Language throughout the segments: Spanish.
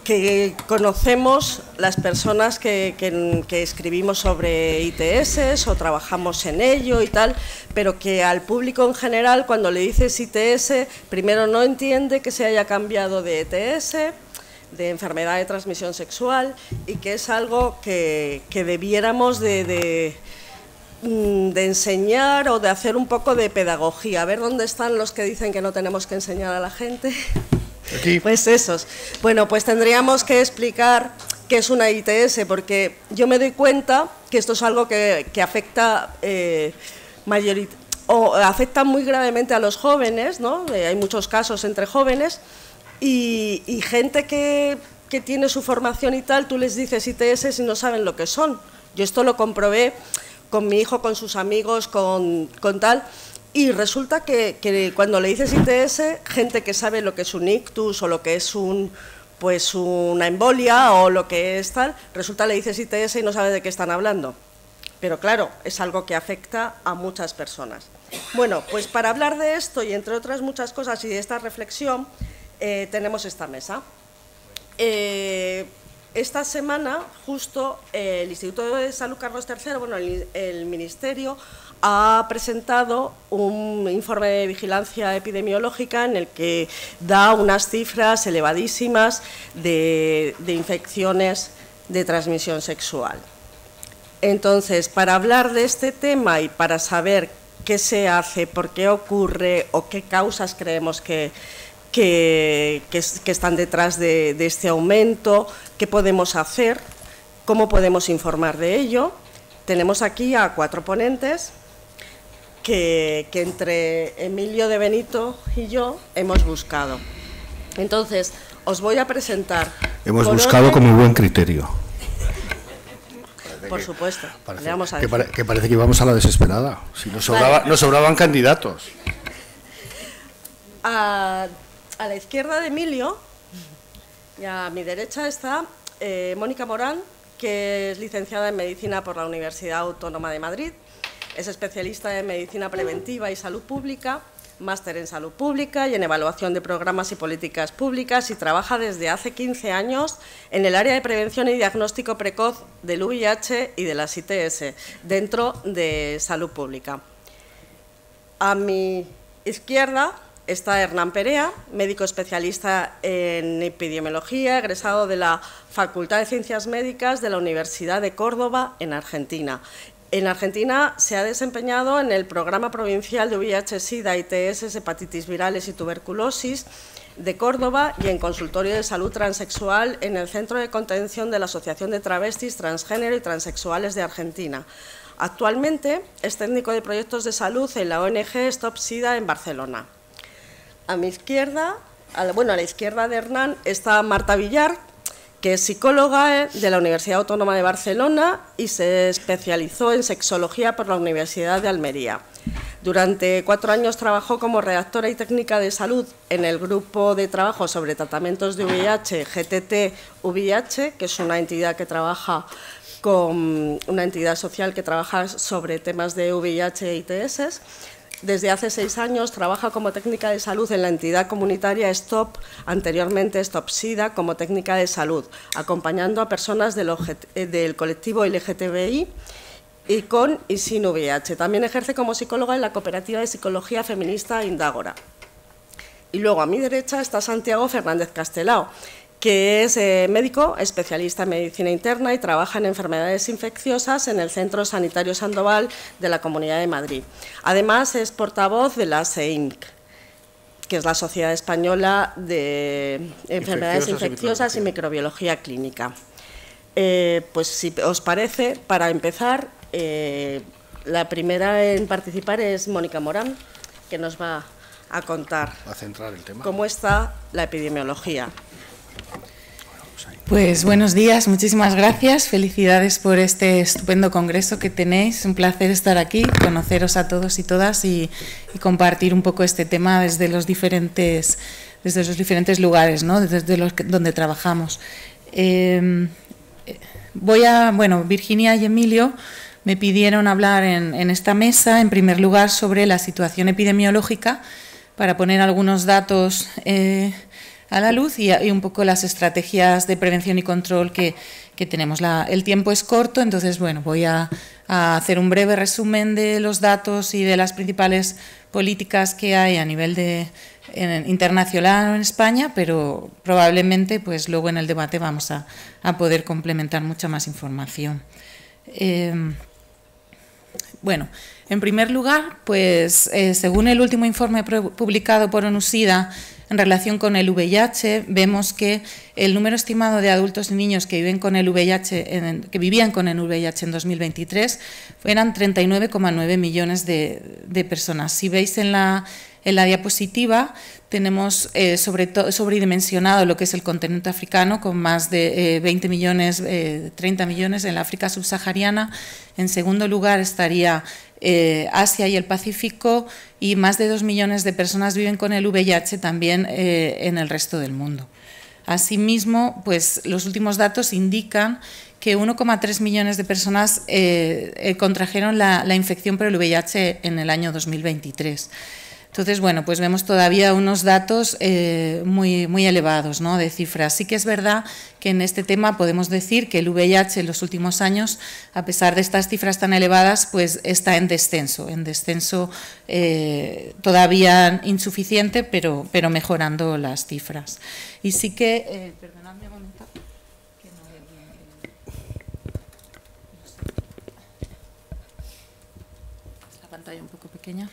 que conocemos las personas que escribimos sobre ITS o trabajamos en ello y tal, pero que al público en general, cuando le dices ITS, primero no entiende que se haya cambiado de ETS, de enfermedad de transmisión sexual, y que es algo que debiéramos de enseñar o de hacer un poco de pedagogía. A ver dónde están los que dicen que no tenemos que enseñar a la gente. Aquí. Pues esos. Bueno, pues tendríamos que explicar qué es una ITS, porque yo me doy cuenta que esto es algo que afecta afecta muy gravemente a los jóvenes, ¿no? Hay muchos casos entre jóvenes y gente que tiene su formación y tal, tú les dices ITS y no saben lo que son. Yo esto lo comprobé con mi hijo, con sus amigos, con tal. Y resulta que cuando le dices ITS, gente que sabe lo que es un ictus o lo que es una embolia o lo que es tal, resulta le dices ITS y no sabe de qué están hablando. Pero claro, es algo que afecta a muchas personas. Bueno, pues para hablar de esto y entre otras muchas cosas y de esta reflexión, tenemos esta mesa. Esta semana, justo, el Instituto de Salud Carlos III, bueno, el Ministerio, ha presentado un informe de vigilancia epidemiológica en el que da unas cifras elevadísimas de infecciones de transmisión sexual. Entonces, para hablar de este tema y para saber qué se hace, por qué ocurre o qué causas creemos que están detrás de este aumento, qué podemos hacer, cómo podemos informar de ello, tenemos aquí a 4 ponentes que entre Emilio de Benito y yo hemos buscado. Entonces, os voy a presentar. Hemos buscado con muy buen criterio. Por supuesto. Que parece que íbamos a la desesperada. Si nos sobraban candidatos. A la izquierda de Emilio y a mi derecha está Mónica Morán, que es licenciada en Medicina por la Universidad Autónoma de Madrid. Es especialista en Medicina Preventiva y Salud Pública, máster en Salud Pública y en Evaluación de Programas y Políticas Públicas, y trabaja desde hace 15 años en el área de prevención y diagnóstico precoz del VIH y de las ITS, dentro de Salud Pública. A mi izquierda está Hernán Perea, médico especialista en epidemiología, egresado de la Facultad de Ciencias Médicas de la Universidad de Córdoba, en Argentina. En Argentina se ha desempeñado en el Programa Provincial de VIH-Sida, ITS, hepatitis virales y tuberculosis de Córdoba y en Consultorio de Salud Transexual en el Centro de Contención de la Asociación de Travestis, Transgénero y Transexuales de Argentina. Actualmente es técnico de proyectos de salud en la ONG Stop SIDA en Barcelona. A mi izquierda, a la izquierda de Hernán, está Marta Villar, que es psicóloga de la Universidad Autónoma de Barcelona y se especializó en sexología por la Universidad de Almería. Durante 4 años trabajó como redactora y técnica de salud en el grupo de trabajo sobre tratamientos de VIH, GTT-VIH, que es una entidad que trabaja con una entidad social que trabaja sobre temas de VIH e ITS. Desde hace 6 años trabaja como técnica de salud en la entidad comunitaria STOP, anteriormente STOP SIDA, como técnica de salud, acompañando a personas del colectivo LGTBI y con y sin VIH. También ejerce como psicóloga en la cooperativa de psicología feminista Indágora. Y luego a mi derecha está Santiago Fernández Castelao, que es médico especialista en medicina interna y trabaja en enfermedades infecciosas en el Centro Sanitario Sandoval de la Comunidad de Madrid. Además, es portavoz de la SEINC, que es la Sociedad Española de Enfermedades Infecciosas y Microbiología Clínica. Pues si os parece, para empezar, la primera en participar es Mónica Morán, que nos va a contar cómo está la epidemiología. Pues buenos días, muchísimas gracias, felicidades por este estupendo congreso que tenéis, un placer estar aquí, conoceros a todos y todas y compartir un poco este tema desde los diferentes lugares, ¿no? Desde los donde trabajamos. Virginia y Emilio me pidieron hablar en esta mesa, en primer lugar, sobre la situación epidemiológica, para poner algunos datos a la luz y un poco las estrategias de prevención y control que tenemos. El tiempo es corto, entonces, bueno, voy a hacer un breve resumen de los datos y de las principales políticas que hay a nivel internacional o en España, pero probablemente pues luego en el debate vamos a poder complementar mucha más información. Bueno, en primer lugar, pues según el último informe publicado por ONU-SIDA en relación con el VIH, vemos que el número estimado de adultos y niños que vivían con el VIH en 2023 eran 39,9 millones de personas. Si veis en la diapositiva, tenemos sobredimensionado lo que es el continente africano, con más de 20 millones, 30 millones en la África subsahariana. En segundo lugar estaría Asia y el Pacífico, y más de 2 millones de personas viven con el VIH también en el resto del mundo. Asimismo, pues los últimos datos indican que 1,3 millones de personas contrajeron la infección por el VIH en el año 2023. Entonces, bueno, pues vemos todavía unos datos muy elevados, ¿no?, de cifras. Sí que es verdad que en este tema podemos decir que el VIH en los últimos años, a pesar de estas cifras tan elevadas, pues está en descenso todavía insuficiente, pero mejorando las cifras. Y sí que, perdonadme un momento, que no veo bien la pantalla un poco pequeña.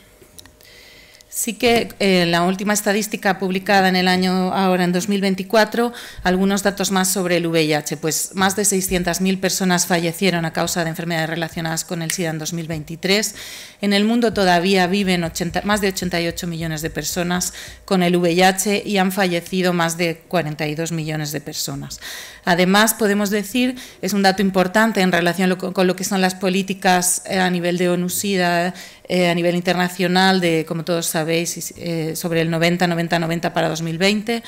Sí que la última estadística publicada en el año, ahora en 2024, algunos datos más sobre el VIH, pues más de 600.000 personas fallecieron a causa de enfermedades relacionadas con el SIDA en 2023. En el mundo todavía viven más de 88 millones de personas con el VIH y han fallecido más de 42 millones de personas. Además, podemos decir, es un dato importante en relación con lo que son las políticas a nivel de ONU-SIDA, a nivel internacional, como todos sabéis, sobre el 90-90-90 para 2020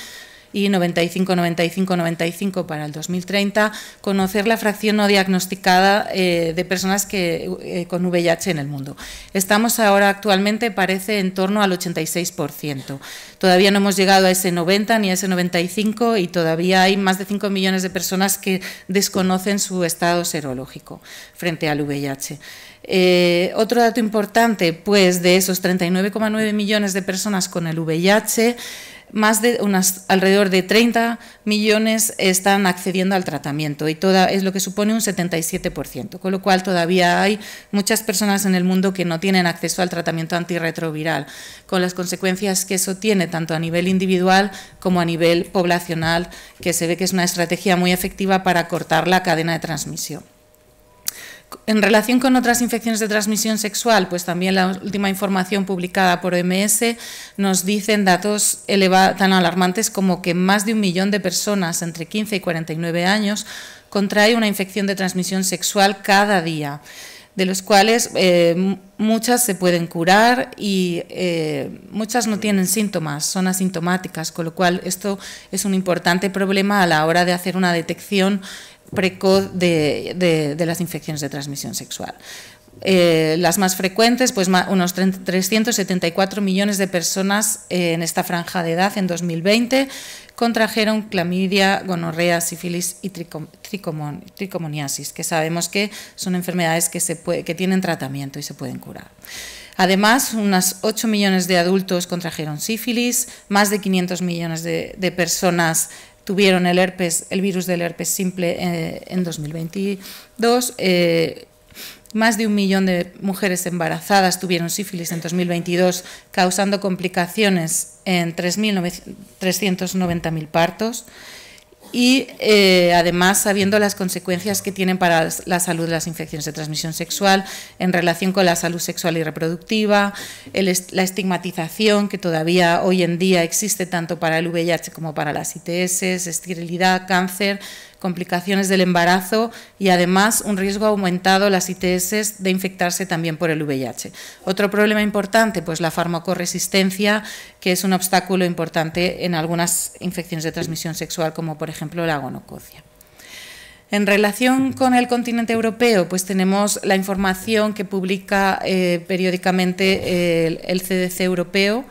y 95-95-95 para el 2030, conocer la fracción no diagnosticada de personas con VIH en el mundo. Estamos ahora actualmente, parece, en torno al 86%. Todavía no hemos llegado a ese 90 ni a ese 95 y todavía hay más de 5 millones de personas que desconocen su estado serológico frente al VIH. Otro dato importante, pues de esos 39,9 millones de personas con el VIH, alrededor de 30 millones están accediendo al tratamiento y es lo que supone un 77%, con lo cual todavía hay muchas personas en el mundo que no tienen acceso al tratamiento antirretroviral, con las consecuencias que eso tiene tanto a nivel individual como a nivel poblacional, que se ve que es una estrategia muy efectiva para cortar la cadena de transmisión. En relación con otras infecciones de transmisión sexual, pues también la última información publicada por OMS nos dicen datos tan alarmantes como que más de 1 millón de personas entre 15 y 49 años contrae una infección de transmisión sexual cada día, de los cuales muchas se pueden curar y muchas no tienen síntomas, son asintomáticas, con lo cual esto es un importante problema a la hora de hacer una detección precoz de las infecciones de transmisión sexual. Las más frecuentes, pues unos 374 millones de personas en esta franja de edad en 2020 contrajeron clamidia, gonorrea, sífilis y tricomoniasis, que sabemos que son enfermedades que tienen tratamiento y se pueden curar. Además, unas 8 millones de adultos contrajeron sífilis, más de 500 millones de personas tuvieron el virus del herpes simple en 2022, más de 1 millón de mujeres embarazadas tuvieron sífilis en 2022, causando complicaciones en 390.000 partos. Y además sabiendo las consecuencias que tienen para la salud las infecciones de transmisión sexual en relación con la salud sexual y reproductiva, la estigmatización que todavía hoy en día existe tanto para el VIH como para las ITS, esterilidad, cáncer, complicaciones del embarazo y además un riesgo aumentado las ITS de infectarse también por el VIH. Otro problema importante, pues la farmacoresistencia, que es un obstáculo importante en algunas infecciones de transmisión sexual, como por ejemplo la gonococia. En relación con el continente europeo, pues tenemos la información que publica periódicamente el CDC europeo,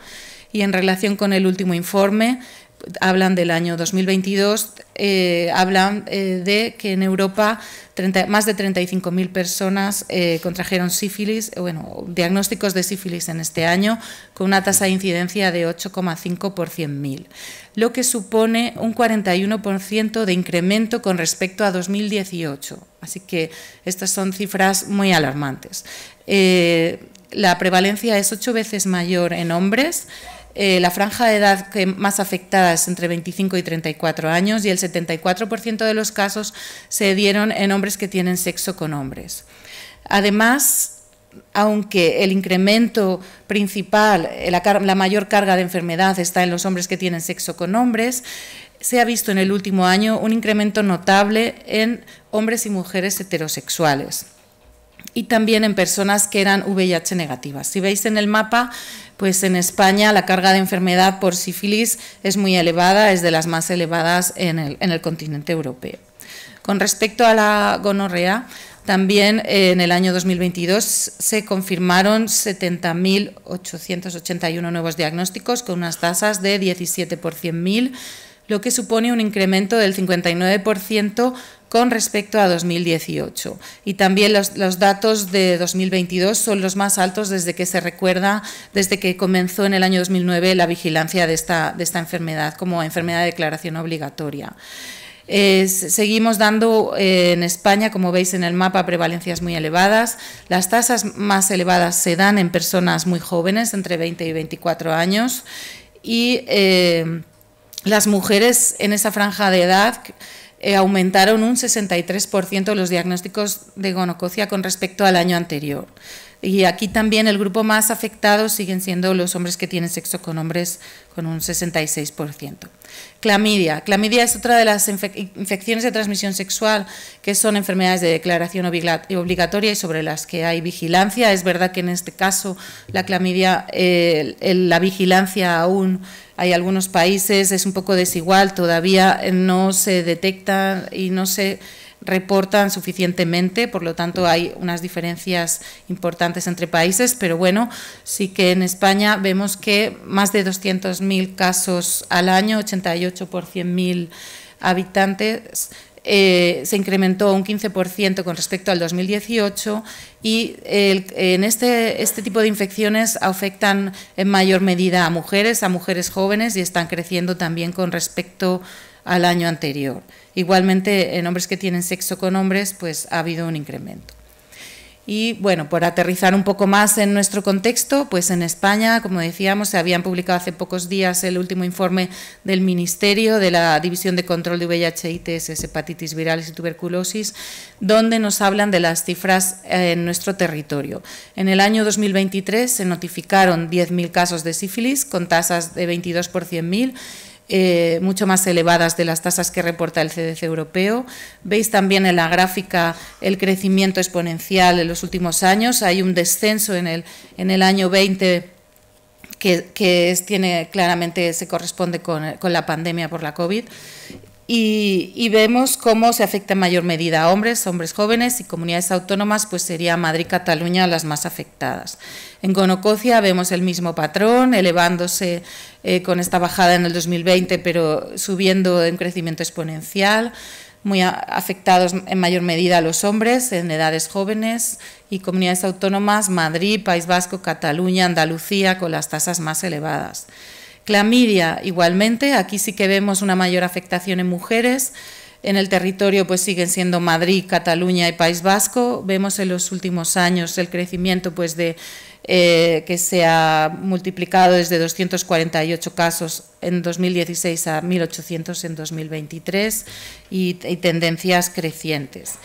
y en relación con el último informe, hablan del año 2022, hablan de que en Europa más de 35.000 personas contrajeron sífilis, diagnósticos de sífilis en este año, con una tasa de incidencia de 8,5 por 100.000, lo que supone un 41% de incremento con respecto a 2018. Así que estas son cifras muy alarmantes. La prevalencia es 8 veces mayor en hombres. La franja de edad más afectada es entre 25 y 34 años y el 74% de los casos se dieron en hombres que tienen sexo con hombres. Además, aunque el incremento principal, la mayor carga de enfermedad está en los hombres que tienen sexo con hombres, se ha visto en el último año un incremento notable en hombres y mujeres heterosexuales y también en personas que eran VIH negativas. Si veis en el mapa, pues en España la carga de enfermedad por sífilis es muy elevada, es de las más elevadas en el continente europeo. Con respecto a la gonorrea, también en el año 2022 se confirmaron 70.881 nuevos diagnósticos con unas tasas de 17 por 100.000, lo que supone un incremento del 59% con respecto a 2018. Y también los datos de 2022 son los más altos desde que se recuerda, desde que comenzó en el año 2009 la vigilancia de esta enfermedad como enfermedad de declaración obligatoria. Seguimos dando en España, como veis en el mapa, prevalencias muy elevadas. Las tasas más elevadas se dan en personas muy jóvenes, entre 20 y 24 años, y las mujeres en esa franja de edad aumentaron un 63% los diagnósticos de gonococia con respecto al año anterior. Y aquí también el grupo más afectado siguen siendo los hombres que tienen sexo con hombres, con un 66%. Clamidia. Clamidia es otra de las infecciones de transmisión sexual que son enfermedades de declaración obligatoria y sobre las que hay vigilancia. Es verdad que en este caso la clamidia, la vigilancia aún hay algunos países, es un poco desigual, todavía no se detecta y no se reportan suficientemente, por lo tanto hay unas diferencias importantes entre países, pero bueno, sí que en España vemos que más de 200.000 casos al año, 88 por 100.000 habitantes, se incrementó un 15% con respecto al 2018 y en este tipo de infecciones afectan en mayor medida a mujeres jóvenes y están creciendo también con respecto al año anterior. Igualmente, en hombres que tienen sexo con hombres, pues ha habido un incremento. Y bueno, por aterrizar un poco más en nuestro contexto, pues en España, como decíamos, se habían publicado hace pocos días el último informe del Ministerio de la División de Control de VIH, ITS, hepatitis virales y tuberculosis, donde nos hablan de las cifras en nuestro territorio. En el año 2023 se notificaron 10.000 casos de sífilis con tasas de 22 por 100.000, mucho más elevadas de las tasas que reporta el CDC europeo. Veis también en la gráfica el crecimiento exponencial en los últimos años. Hay un descenso en el año 20 que claramente se corresponde con la pandemia por la COVID. Y vemos cómo se afecta en mayor medida a hombres jóvenes y comunidades autónomas, pues sería Madrid, Cataluña las más afectadas. En gonococia vemos el mismo patrón, elevándose con esta bajada en el 2020, pero subiendo en crecimiento exponencial, muy afectados en mayor medida a los hombres en edades jóvenes y comunidades autónomas, Madrid, País Vasco, Cataluña, Andalucía, con las tasas más elevadas. Clamidia, igualmente, aquí sí que vemos una mayor afectación en mujeres. En el territorio pues siguen siendo Madrid, Cataluña y País Vasco. Vemos en los últimos años el crecimiento pues que se ha multiplicado desde 248 casos en 2016 a 1.800 en 2023 y tendencias crecientes.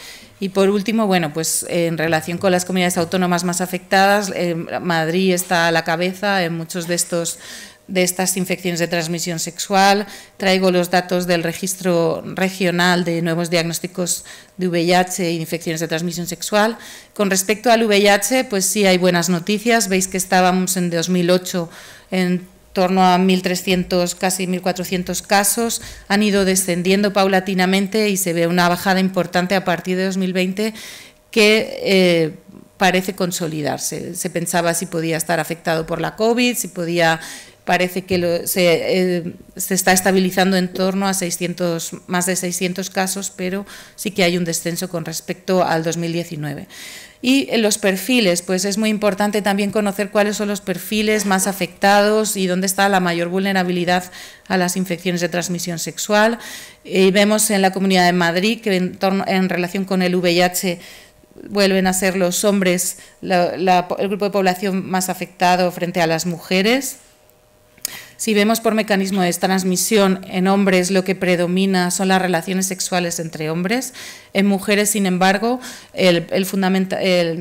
Y por último, bueno, pues en relación con las comunidades autónomas más afectadas, Madrid está a la cabeza en muchos de estas infecciones de transmisión sexual. Traigo los datos del registro regional de nuevos diagnósticos de VIH e infecciones de transmisión sexual. Con respecto al VIH, pues sí hay buenas noticias. Veis que estábamos en 2008 en torno a 1.300, casi 1.400 casos. Han ido descendiendo paulatinamente y se ve una bajada importante a partir de 2020 que parece consolidarse. Se pensaba si podía estar afectado por la COVID, si podía parece que se está estabilizando en torno a más de 600 casos, pero sí que hay un descenso con respecto al 2019. Y en los perfiles, pues es muy importante también conocer cuáles son los perfiles más afectados y dónde está la mayor vulnerabilidad a las infecciones de transmisión sexual. Vemos en la Comunidad de Madrid que en relación con el VIH vuelven a ser los hombres el grupo de población más afectado frente a las mujeres. Si vemos por mecanismo de transmisión, en hombres lo que predomina son las relaciones sexuales entre hombres. En mujeres, sin embargo, el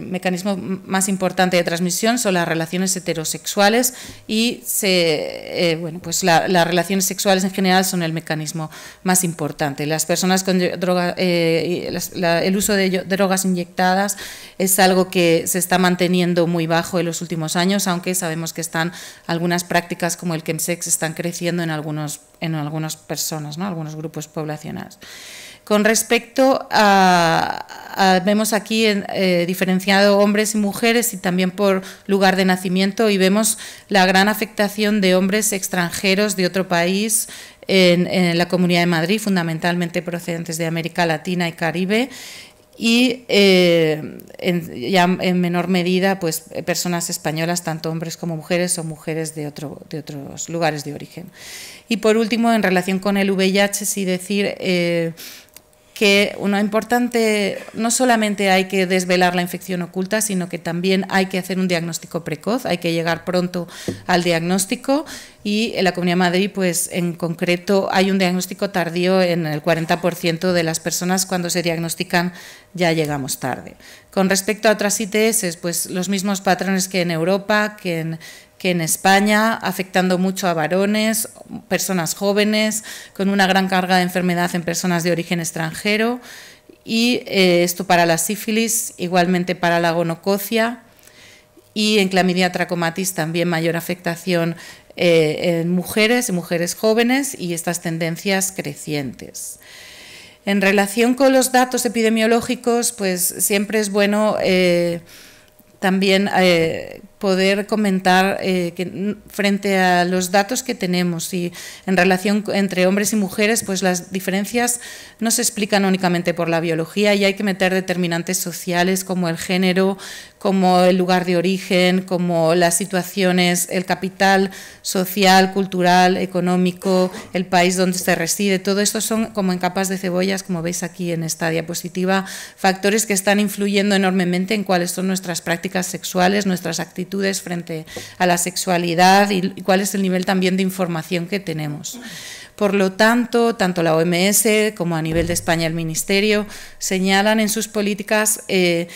mecanismo más importante de transmisión son las relaciones heterosexuales y pues las relaciones sexuales en general son el mecanismo más importante. Las personas con el uso de drogas inyectadas es algo que se está manteniendo muy bajo en los últimos años, aunque sabemos que están algunas prácticas como el chemsex están creciendo en algunas personas, ¿no? Algunos grupos poblacionales. Con respecto vemos aquí diferenciado hombres y mujeres y también por lugar de nacimiento, y vemos la gran afectación de hombres extranjeros de otro país en la Comunidad de Madrid, fundamentalmente procedentes de América Latina y Caribe, y ya en menor medida pues personas españolas, tanto hombres como mujeres o mujeres de otros lugares de origen. Y por último, en relación con el VIH, sí decir que no solamente hay que desvelar la infección oculta, sino que también hay que hacer un diagnóstico precoz, hay que llegar pronto al diagnóstico, y en la Comunidad de Madrid, pues en concreto, hay un diagnóstico tardío en el 40% de las personas. Cuando se diagnostican ya llegamos tarde. Con respecto a otras ITS, pues los mismos patrones que en Europa, que en España, afectando mucho a varones, personas jóvenes, con una gran carga de enfermedad en personas de origen extranjero, y esto para la sífilis, igualmente para la gonococia, y en clamidia trachomatis también mayor afectación en mujeres jóvenes, y estas tendencias crecientes. En relación con los datos epidemiológicos, pues siempre es bueno también poder comentar que frente a los datos que tenemos y en relación entre hombres y mujeres, pues las diferencias no se explican únicamente por la biología, y hay que meter determinantes sociales como el género, como el lugar de origen, como las situaciones, el capital social, cultural, económico, el país donde se reside. Todo esto son como en capas de cebollas, como veis aquí en esta diapositiva, factores que están influyendo enormemente en cuáles son nuestras prácticas sexuales, nuestras actitudes frente a la sexualidad y cuál es el nivel también de información que tenemos. Por lo tanto, tanto la OMS como a nivel de España el Ministerio señalan en sus políticas que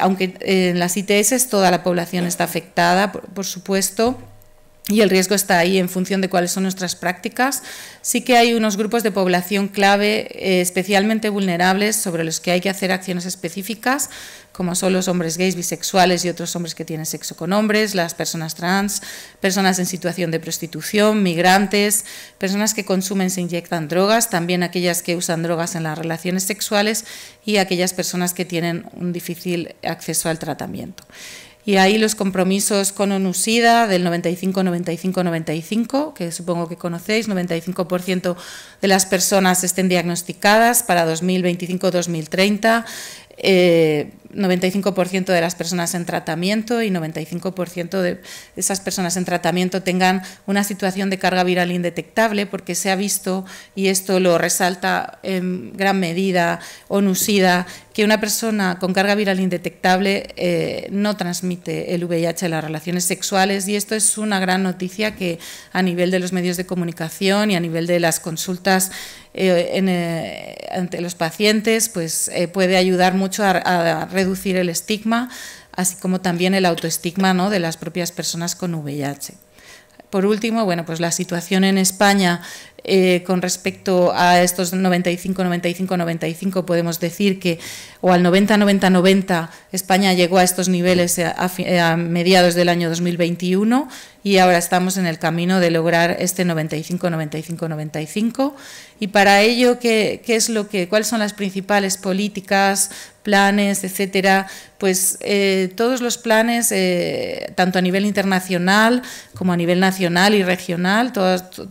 aunque en las ITS toda la población está afectada, por supuesto, y el riesgo está ahí en función de cuáles son nuestras prácticas, sí que hay unos grupos de población clave especialmente vulnerables sobre los que hay que hacer acciones específicas, como son los hombres gays, bisexuales y otros hombres que tienen sexo con hombres, las personas trans, personas en situación de prostitución, migrantes, personas que consumen, se inyectan drogas, también aquellas que usan drogas en las relaciones sexuales y aquellas personas que tienen un difícil acceso al tratamiento. Y ahí los compromisos con ONU-SIDA del 95-95-95, que supongo que conocéis, 95% de las personas estén diagnosticadas para 2025-2030, 95% de las personas en tratamiento y 95% de esas personas en tratamiento tengan una situación de carga viral indetectable, porque se ha visto, y esto lo resalta en gran medida ONU-SIDA, que una persona con carga viral indetectable no transmite el VIH en las relaciones sexuales, y esto es una gran noticia que a nivel de los medios de comunicación y a nivel de las consultas ante los pacientes, pues puede ayudar mucho a reducir el estigma, así como también el autoestigma, ¿no?, de las propias personas con VIH. Por último, bueno, pues la situación en España con respecto a estos 95-95-95 podemos decir que, o al 90-90-90, España llegó a estos niveles a mediados del año 2021 y ahora estamos en el camino de lograr este 95-95-95. Y para ello, ¿cuáles son las principales políticas, planes, etcétera, pues todos los planes, tanto a nivel internacional como a nivel nacional y regional,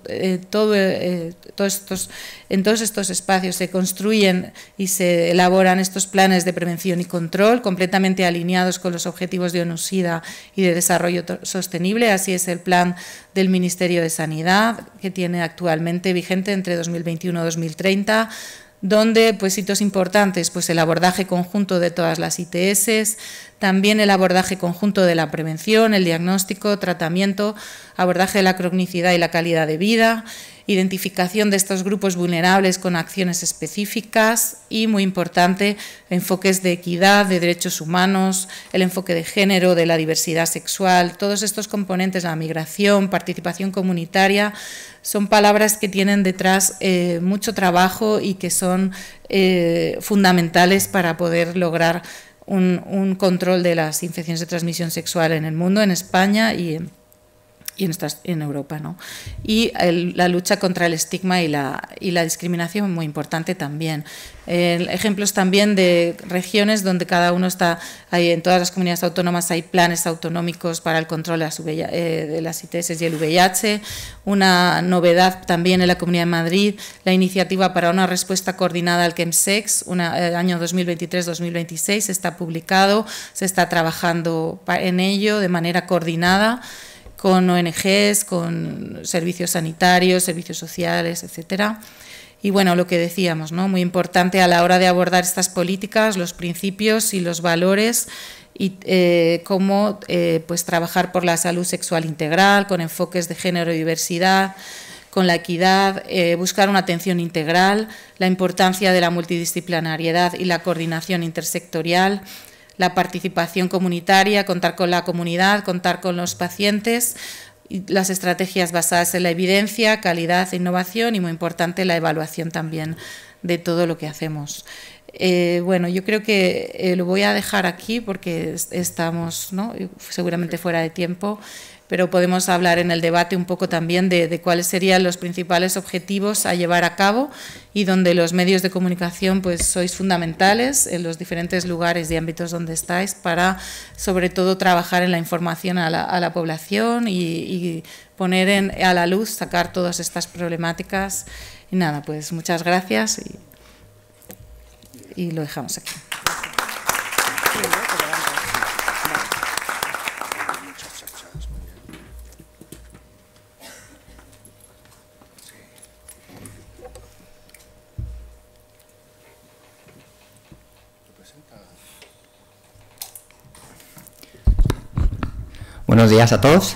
en todos estos espacios se construyen y se elaboran estos planes de prevención y control completamente alineados con los objetivos de ONU-SIDA y de desarrollo sostenible. Así es el plan del Ministerio de Sanidad, que tiene actualmente vigente entre 2021 y 2030, donde pues hitos importantes, pues el abordaje conjunto de todas las ITS, también el abordaje conjunto de la prevención, el diagnóstico, tratamiento, abordaje de la cronicidad y la calidad de vida, identificación de estos grupos vulnerables con acciones específicas y, muy importante, enfoques de equidad, de derechos humanos, el enfoque de género, de la diversidad sexual. Todos estos componentes, la migración, participación comunitaria, son palabras que tienen detrás mucho trabajo y que son fundamentales para poder lograr un control de las infecciones de transmisión sexual en el mundo, en España y en Europa, ¿no? Y la lucha contra el estigma y la discriminación, muy importante también. Ejemplos también de regiones donde cada uno está, en todas las comunidades autónomas hay planes autonómicos para el control de las ITS y el VIH. Una novedad también en la Comunidad de Madrid, la iniciativa para una respuesta coordinada al chemsex, año 2023-2026, está publicado, se está trabajando en ello de manera coordinada, con ONGs, con servicios sanitarios, servicios sociales, etcétera. Y bueno, lo que decíamos, ¿no? Muy importante a la hora de abordar estas políticas, los principios y los valores y cómo pues trabajar por la salud sexual integral, con enfoques de género y diversidad, con la equidad, buscar una atención integral, la importancia de la multidisciplinariedad y la coordinación intersectorial, la participación comunitaria, contar con la comunidad, contar con los pacientes, y las estrategias basadas en la evidencia, calidad e innovación y, muy importante, la evaluación también de todo lo que hacemos. Bueno, yo creo que lo voy a dejar aquí porque estamos, ¿no?, seguramente fuera de tiempo, pero podemos hablar en el debate un poco también de cuáles serían los principales objetivos a llevar a cabo y donde los medios de comunicación pues sois fundamentales en los diferentes lugares y ámbitos donde estáis para, sobre todo, trabajar en la información a la población y poner a la luz, sacar todas estas problemáticas. Y nada, pues muchas gracias y lo dejamos aquí. Buenos días a todos.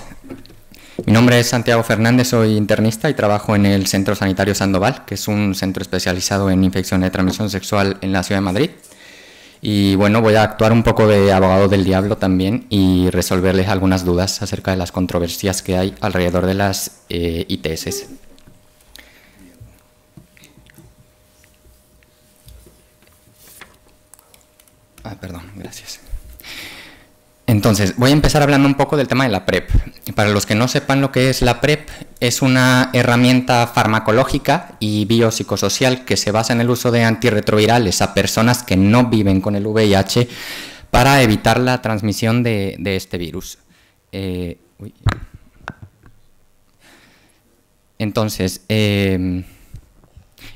Mi nombre es Santiago Fernández, soy internista y trabajo en el Centro Sanitario Sandoval, que es un centro especializado en infecciones de transmisión sexual en la ciudad de Madrid. Y bueno, voy a actuar un poco de abogado del diablo también y resolverles algunas dudas acerca de las controversias que hay alrededor de las ITS. Perdón, gracias. Entonces, voy a empezar hablando un poco del tema de la PrEP. Para los que no sepan lo que es la PrEP, es una herramienta farmacológica y biopsicosocial que se basa en el uso de antirretrovirales a personas que no viven con el VIH para evitar la transmisión de este virus. Entonces,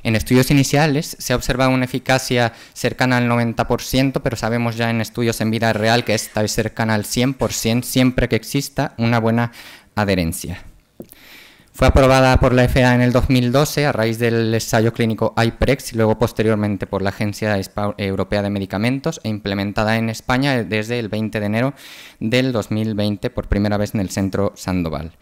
en estudios iniciales se ha observado una eficacia cercana al 90%, pero sabemos ya en estudios en vida real que esta es cercana al 100% siempre que exista una buena adherencia. Fue aprobada por la FDA en el 2012 a raíz del ensayo clínico IPREX y luego posteriormente por la Agencia Europea de Medicamentos e implementada en España desde el 20 de enero del 2020 por primera vez en el Centro Sandoval.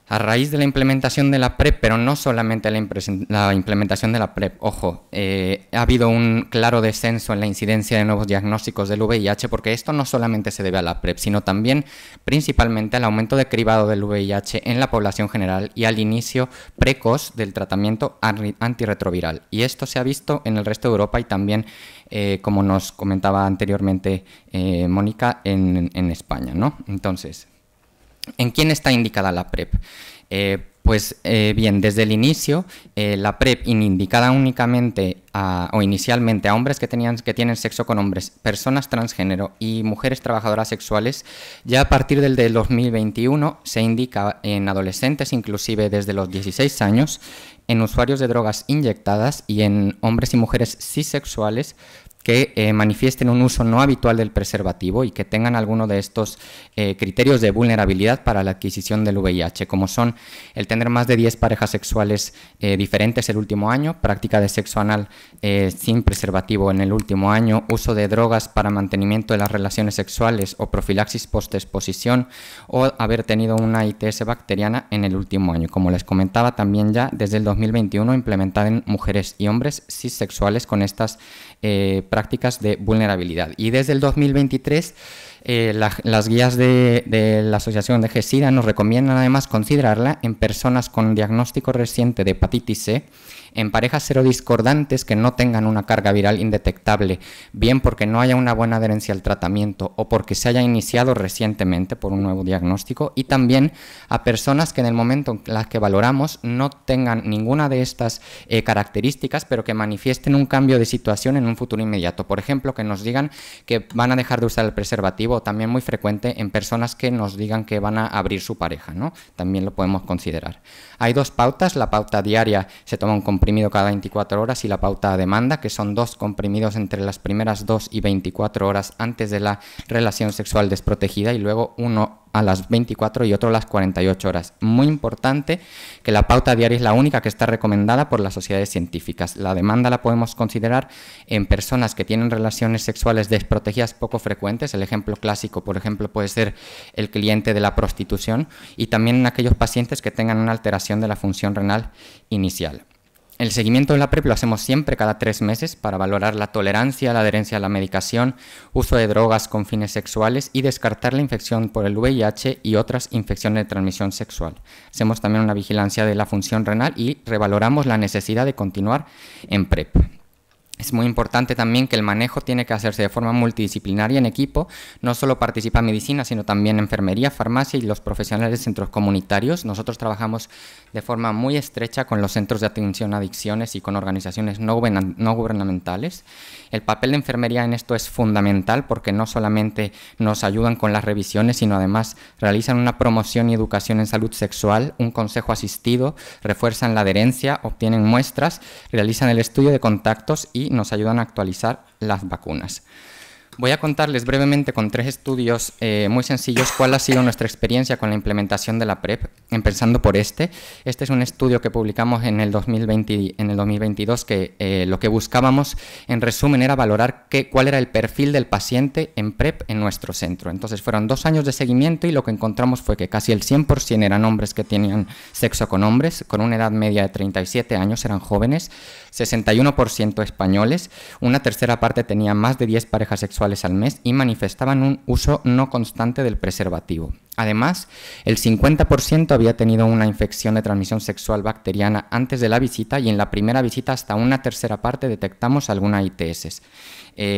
A raíz de la implementación de la PrEP, pero no solamente la implementación de la PrEP, ojo, ha habido un claro descenso en la incidencia de nuevos diagnósticos del VIH, porque esto no solamente se debe a la PrEP, sino también principalmente al aumento de cribado del VIH en la población general y al inicio precoz del tratamiento antirretroviral. Y esto se ha visto en el resto de Europa y también, como nos comentaba anteriormente Mónica, en España, ¿no? Entonces, ¿en quién está indicada la PrEP? Pues bien, desde el inicio, la PrEP indicada únicamente o inicialmente a hombres que tienen sexo con hombres, personas transgénero y mujeres trabajadoras sexuales, ya a partir del 2021 se indica en adolescentes, inclusive desde los 16 años, en usuarios de drogas inyectadas y en hombres y mujeres cisexuales que manifiesten un uso no habitual del preservativo y que tengan alguno de estos criterios de vulnerabilidad para la adquisición del VIH, como son el tener más de 10 parejas sexuales diferentes el último año, práctica de sexo anal sin preservativo en el último año, uso de drogas para mantenimiento de las relaciones sexuales o profilaxis postexposición, o haber tenido una ITS bacteriana en el último año. Como les comentaba, también ya desde el 2021 implementada en mujeres y hombres cisexuales con estas prácticas de vulnerabilidad. Y desde el 2023 las guías de la Asociación de GESIDA nos recomiendan además considerarla en personas con diagnóstico reciente de hepatitis C, en parejas serodiscordantes que no tengan una carga viral indetectable, bien porque no haya una buena adherencia al tratamiento o porque se haya iniciado recientemente por un nuevo diagnóstico, y también a personas que en el momento en las que valoramos no tengan ninguna de estas características, pero que manifiesten un cambio de situación en un futuro inmediato. Por ejemplo, que nos digan que van a dejar de usar el preservativo, también muy frecuente en personas que nos digan que van a abrir su pareja, ¿no? También lo podemos considerar. Hay dos pautas: la pauta diaria, se toma un comprimido cada 24 horas, y la pauta a demanda, que son 2 comprimidos entre las primeras 2 y 24 horas antes de la relación sexual desprotegida, y luego uno a las 24 y otro a las 48 horas. Muy importante que la pauta diaria es la única que está recomendada por las sociedades científicas. La demanda la podemos considerar en personas que tienen relaciones sexuales desprotegidas poco frecuentes. El ejemplo clásico, por ejemplo, puede ser el cliente de la prostitución, y también en aquellos pacientes que tengan una alteración de la función renal inicial. El seguimiento de la PrEP lo hacemos siempre cada 3 meses para valorar la tolerancia, la adherencia a la medicación, uso de drogas con fines sexuales y descartar la infección por el VIH y otras infecciones de transmisión sexual. Hacemos también una vigilancia de la función renal y revaloramos la necesidad de continuar en PrEP. Es muy importante también que el manejo tiene que hacerse de forma multidisciplinaria en equipo. No solo participa medicina, sino también enfermería, farmacia y los profesionales de centros comunitarios. Nosotros trabajamos de forma muy estrecha con los centros de atención a adicciones y con organizaciones no gubernamentales. El papel de enfermería en esto es fundamental, porque no solamente nos ayudan con las revisiones, sino además realizan una promoción y educación en salud sexual, un consejo asistido, refuerzan la adherencia, obtienen muestras, realizan el estudio de contactos y nos ayudan a actualizar las vacunas. Voy a contarles brevemente con 3 estudios muy sencillos cuál ha sido nuestra experiencia con la implementación de la PrEP, empezando por este. Este es un estudio que publicamos en el 2022, que lo que buscábamos, en resumen, era valorar cuál era el perfil del paciente en PrEP en nuestro centro. Entonces fueron 2 años de seguimiento y lo que encontramos fue que casi el 100% eran hombres que tenían sexo con hombres, con una edad media de 37 años, eran jóvenes, 61% españoles, una tercera parte tenía más de 10 parejas sexuales al mes y manifestaban un uso no constante del preservativo. Además, el 50% había tenido una infección de transmisión sexual bacteriana antes de la visita, y en la primera visita hasta una tercera parte detectamos alguna ITS,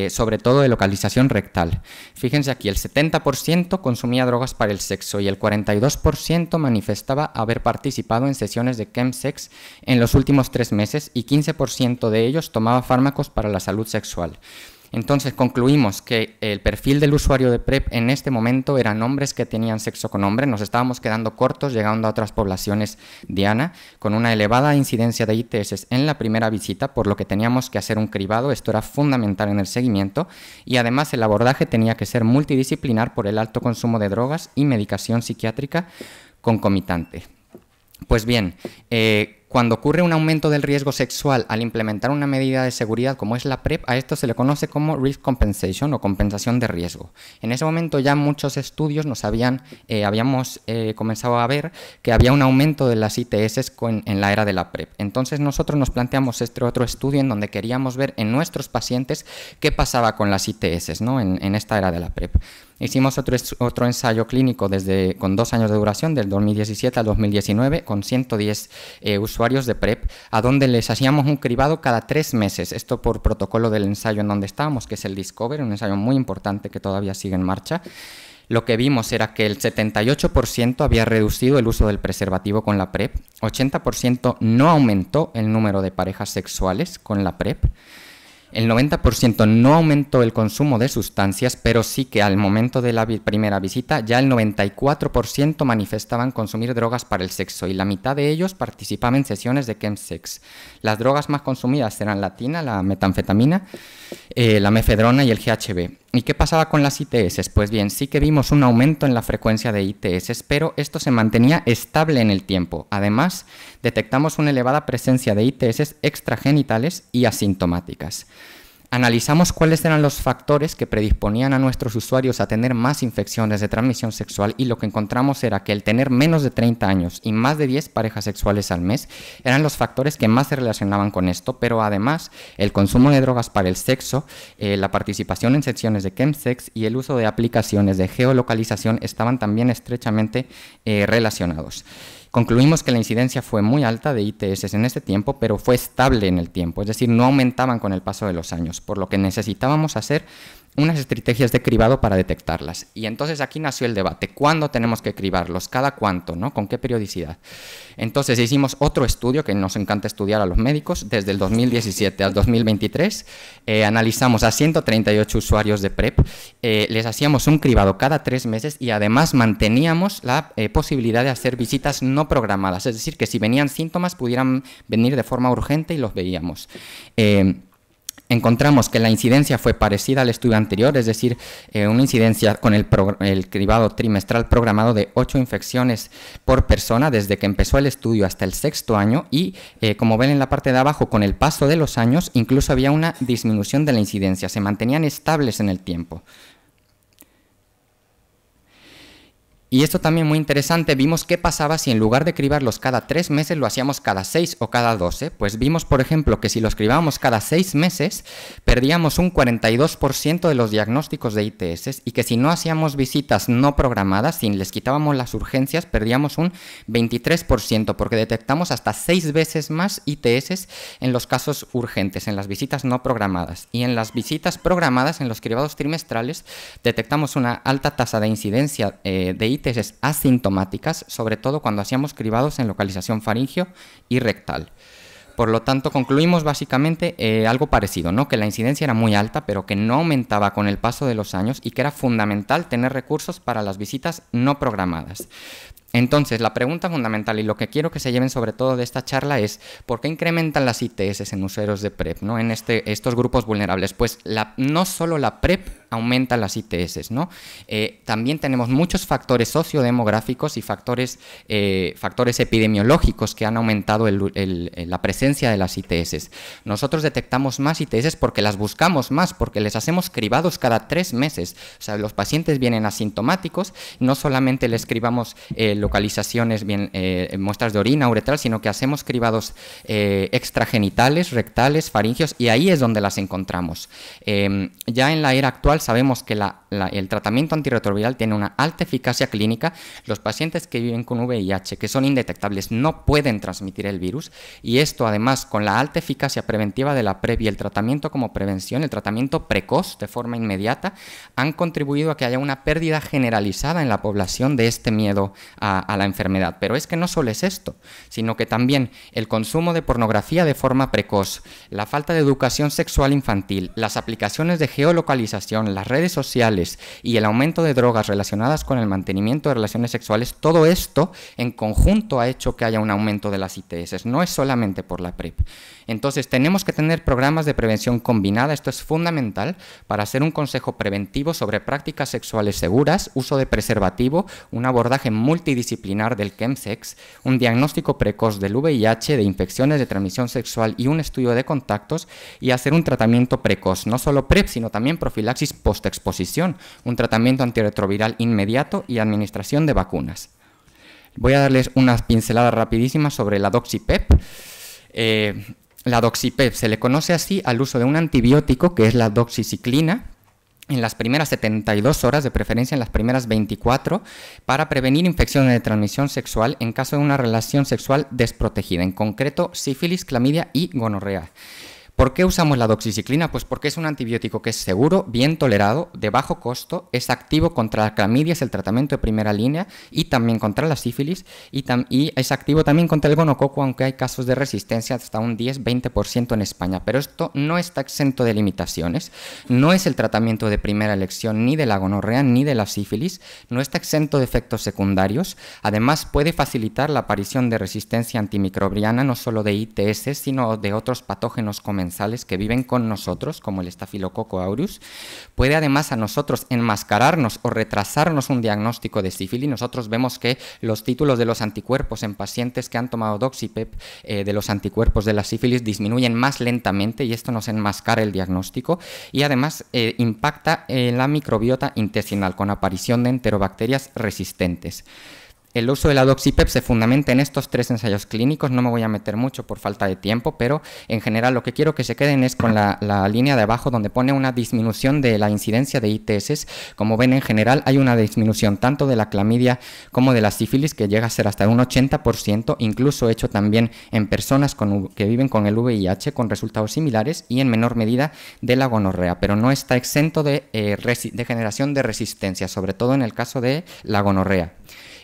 sobre todo de localización rectal. Fíjense aquí, el 70% consumía drogas para el sexo y el 42% manifestaba haber participado en sesiones de chemsex en los últimos 3 meses, y 15% de ellos tomaba fármacos para la salud sexual. Entonces concluimos que el perfil del usuario de PrEP en este momento eran hombres que tenían sexo con hombres. Nos estábamos quedando cortos llegando a otras poblaciones diana, con una elevada incidencia de ITS en la primera visita, por lo que teníamos que hacer un cribado. Esto era fundamental en el seguimiento, y además el abordaje tenía que ser multidisciplinar por el alto consumo de drogas y medicación psiquiátrica concomitante. Pues bien, cuando ocurre un aumento del riesgo sexual al implementar una medida de seguridad como es la PrEP, a esto se le conoce como risk compensation o compensación de riesgo. En ese momento ya muchos estudios habíamos comenzado a ver que había un aumento de las ITS en la era de la PrEP. Entonces nosotros nos planteamos este otro estudio en donde queríamos ver en nuestros pacientes qué pasaba con las ITS, ¿no? en esta era de la PrEP. Hicimos otro ensayo clínico con 2 años de duración, del 2017 al 2019, con 110 usuarios de PrEP, a donde les hacíamos un cribado cada 3 meses. Esto por protocolo del ensayo en donde estábamos, que es el Discover, un ensayo muy importante que todavía sigue en marcha. lo que vimos era que el 78% había reducido el uso del preservativo con la PrEP, 80% no aumentó el número de parejas sexuales con la PrEP, el 90% no aumentó el consumo de sustancias, pero sí que al momento de la primera visita ya el 94% manifestaban consumir drogas para el sexo y la mitad de ellos participaban en sesiones de chemsex. Las drogas más consumidas eran la tina, la metanfetamina, la mefedrona y el GHB. ¿Y qué pasaba con las ITS? Pues bien, sí que vimos un aumento en la frecuencia de ITS, pero esto se mantenía estable en el tiempo. Además, detectamos una elevada presencia de ITS extragenitales y asintomáticas. Analizamos cuáles eran los factores que predisponían a nuestros usuarios a tener más infecciones de transmisión sexual y lo que encontramos era que el tener menos de 30 años y más de 10 parejas sexuales al mes eran los factores que más se relacionaban con esto, pero además el consumo de drogas para el sexo, la participación en sesiones de chemsex y el uso de aplicaciones de geolocalización estaban también estrechamente relacionados. Concluimos que la incidencia fue muy alta de ITS en este tiempo, pero fue estable en el tiempo, es decir, no aumentaban con el paso de los años, por lo que necesitábamos hacer unas estrategias de cribado para detectarlas. Y entonces aquí nació el debate, ¿cuándo tenemos que cribarlos? ¿Cada cuánto? ¿No? ¿Con qué periodicidad? Entonces hicimos otro estudio que nos encanta estudiar a los médicos, desde el 2017 al 2023, analizamos a 138 usuarios de PrEP, les hacíamos un cribado cada 3 meses y además manteníamos la posibilidad de hacer visitas no programadas, es decir, que si venían síntomas pudieran venir de forma urgente y los veíamos. Encontramos que la incidencia fue parecida al estudio anterior, es decir, una incidencia con el cribado trimestral programado de 8 infecciones por persona desde que empezó el estudio hasta el 6º año y, como ven en la parte de abajo, con el paso de los años incluso había una disminución de la incidencia, se mantenían estables en el tiempo. Y esto también muy interesante, vimos qué pasaba si en lugar de cribarlos cada 3 meses lo hacíamos cada 6 o cada 12. Pues vimos, por ejemplo, que si los cribábamos cada 6 meses, perdíamos un 42% de los diagnósticos de ITS y que si no hacíamos visitas no programadas, si les quitábamos las urgencias, perdíamos un 23% porque detectamos hasta 6 veces más ITS en los casos urgentes, en las visitas no programadas. Y en las visitas programadas, en los cribados trimestrales, detectamos una alta tasa de incidencia de ITS asintomáticas, sobre todo cuando hacíamos cribados en localización faríngeo y rectal. Por lo tanto, concluimos básicamente algo parecido, ¿no? Que la incidencia era muy alta, pero que no aumentaba con el paso de los años y que era fundamental tener recursos para las visitas no programadas. Entonces, la pregunta fundamental y lo que quiero que se lleven sobre todo de esta charla es ¿por qué incrementan las ITS en usuarios de PrEP, ¿no? En estos grupos vulnerables? Pues no solo la PrEP aumenta las ITS, ¿no? También tenemos muchos factores sociodemográficos y factores epidemiológicos que han aumentado la presencia de las ITS. Nosotros detectamos más ITS porque las buscamos más, porque les hacemos cribados cada 3 meses. O sea, los pacientes vienen asintomáticos, no solamente les cribamos localizaciones, muestras de orina, uretral, sino que hacemos cribados extragenitales, rectales, faringios, y ahí es donde las encontramos. Ya en la era actual sabemos que el tratamiento antirretroviral tiene una alta eficacia clínica. Los pacientes que viven con VIH, que son indetectables, no pueden transmitir el virus, y esto además con la alta eficacia preventiva de la PrEP y el tratamiento como prevención, el tratamiento precoz de forma inmediata, han contribuido a que haya una pérdida generalizada en la población de este miedo a la enfermedad. Pero es que no solo es esto, sino que también el consumo de pornografía de forma precoz, la falta de educación sexual infantil, las aplicaciones de geolocalización, las redes sociales y el aumento de drogas relacionadas con el mantenimiento de relaciones sexuales, todo esto en conjunto ha hecho que haya un aumento de las ITS, no es solamente por la PrEP. Entonces tenemos que tener programas de prevención combinada, esto es fundamental para hacer un consejo preventivo sobre prácticas sexuales seguras, uso de preservativo, un abordaje multidisciplinar del chemsex, un diagnóstico precoz del VIH, de infecciones de transmisión sexual y un estudio de contactos, y hacer un tratamiento precoz, no solo PrEP, sino también profilaxis postexposición, un tratamiento antirretroviral inmediato y administración de vacunas. Voy a darles unas pinceladas rapidísimas sobre la doxipep. La doxipep se le conoce así al uso de un antibiótico que es la doxiciclina en las primeras 72 horas, de preferencia en las primeras 24, para prevenir infecciones de transmisión sexual en caso de una relación sexual desprotegida, en concreto sífilis, clamidia y gonorrea. ¿Por qué usamos la doxiciclina? Pues porque es un antibiótico que es seguro, bien tolerado, de bajo costo, es activo contra la clamidia, es el tratamiento de primera línea, y también contra la sífilis, y es activo también contra el gonococo, aunque hay casos de resistencia hasta un 10-20% en España. Pero esto no está exento de limitaciones, no es el tratamiento de primera elección ni de la gonorrea ni de la sífilis, no está exento de efectos secundarios, además puede facilitar la aparición de resistencia antimicrobiana, no solo de ITS, sino de otros patógenos comensales que viven con nosotros, como el Staphylococcus aureus. Puede además a nosotros enmascararnos o retrasarnos un diagnóstico de sífilis. Nosotros vemos que los títulos de los anticuerpos en pacientes que han tomado Doxipep de los anticuerpos de la sífilis disminuyen más lentamente y esto nos enmascara el diagnóstico, y además impacta en la microbiota intestinal con aparición de enterobacterias resistentes. El uso de la Doxipep se fundamenta en estos 3 ensayos clínicos, no me voy a meter mucho por falta de tiempo, pero en general lo que quiero que se queden es con la línea de abajo donde pone una disminución de la incidencia de ITS. Como ven, en general hay una disminución tanto de la clamidia como de la sífilis que llega a ser hasta un 80%, incluso hecho también en personas que viven con el VIH con resultados similares, y en menor medida de la gonorrea, pero no está exento de generación de resistencia, sobre todo en el caso de la gonorrea.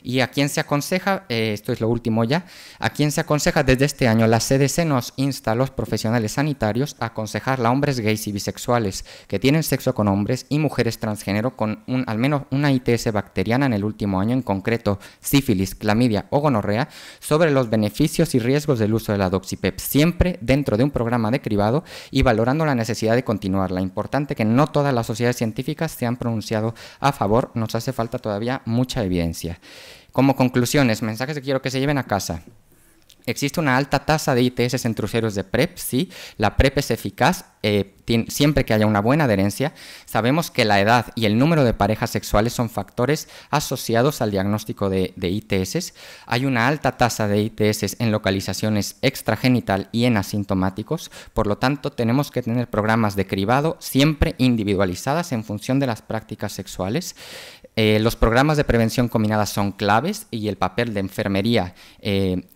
¿Y a quién se aconseja? Esto es lo último ya. ¿A quién se aconseja? Desde este año la CDC nos insta a los profesionales sanitarios a aconsejar a hombres gays y bisexuales que tienen sexo con hombres y mujeres transgénero con al menos una ITS bacteriana en el último año, en concreto sífilis, clamidia o gonorrea, sobre los beneficios y riesgos del uso de la Doxipep, siempre dentro de un programa de cribado y valorando la necesidad de continuarla. Importante que no todas las sociedades científicas se han pronunciado a favor, nos hace falta todavía mucha evidencia. Como conclusiones, mensajes que quiero que se lleven a casa. Existe una alta tasa de ITS entre usuarios de PrEP, sí, la PrEP es eficaz siempre que haya una buena adherencia. Sabemos que la edad y el número de parejas sexuales son factores asociados al diagnóstico de ITS. Hay una alta tasa de ITS en localizaciones extragenital y en asintomáticos, por lo tanto tenemos que tener programas de cribado siempre individualizadas en función de las prácticas sexuales. Los programas de prevención combinada son claves y el papel de enfermería,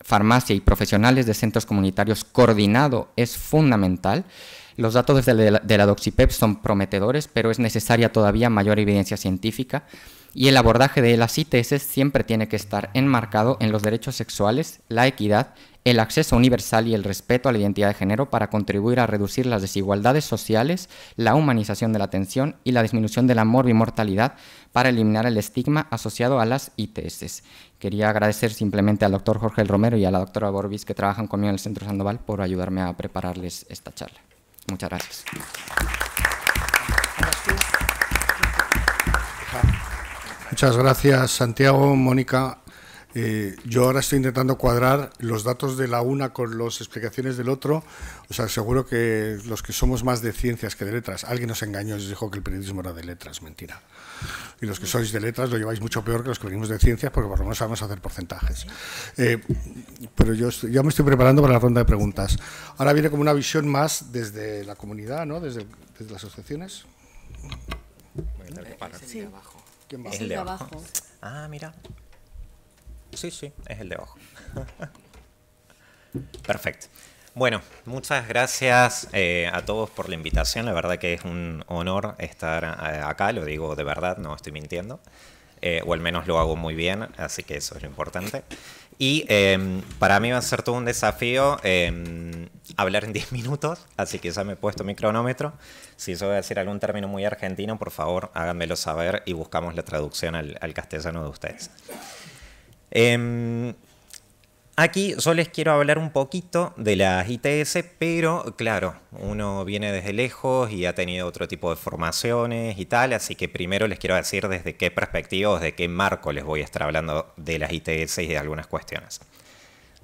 farmacia y profesionales de centros comunitarios coordinado es fundamental. Los datos de la Doxipep son prometedores, pero es necesaria todavía mayor evidencia científica, y el abordaje de las ITS siempre tiene que estar enmarcado en los derechos sexuales, la equidad, el acceso universal y el respeto a la identidad de género para contribuir a reducir las desigualdades sociales, la humanización de la atención y la disminución de la morbimortalidad para eliminar el estigma asociado a las ITS. Quería agradecer simplemente al doctor Jorge El Romero y a la doctora Borbis, que trabajan conmigo en el Centro Sandoval, por ayudarme a prepararles esta charla. Muchas gracias. Muchas gracias, Santiago, Mónica. Yo ahora estoy intentando cuadrar los datos de la una con las explicaciones del otro. O sea, seguro que los que somos más de ciencias que de letras, alguien nos engañó y nos dijo que el periodismo era de letras, mentira. Y los que sois de letras lo lleváis mucho peor que los que venimos de ciencias, porque por lo menos sabemos hacer porcentajes. Pero yo ya me estoy preparando para la ronda de preguntas. Ahora viene como una visión más desde la comunidad, ¿no? Desde las asociaciones. Sí. ¿Quién va? Es el de abajo. Ah, mira. Sí, es el de abajo. Perfecto. Bueno, muchas gracias a todos por la invitación. La verdad que es un honor estar acá, lo digo de verdad, no estoy mintiendo. O al menos lo hago muy bien, así que eso es lo importante. Y para mí va a ser todo un desafío hablar en 10 minutos, así que ya me he puesto mi cronómetro. Si yo voy a decir algún término muy argentino, por favor, háganmelo saber y buscamos la traducción al castellano de ustedes. Aquí yo les quiero hablar un poquito de las ITS, pero claro, uno viene desde lejos y ha tenido otro tipo de formaciones y tal, así que primero les quiero decir desde qué perspectiva o desde qué marco les voy a estar hablando de las ITS y de algunas cuestiones.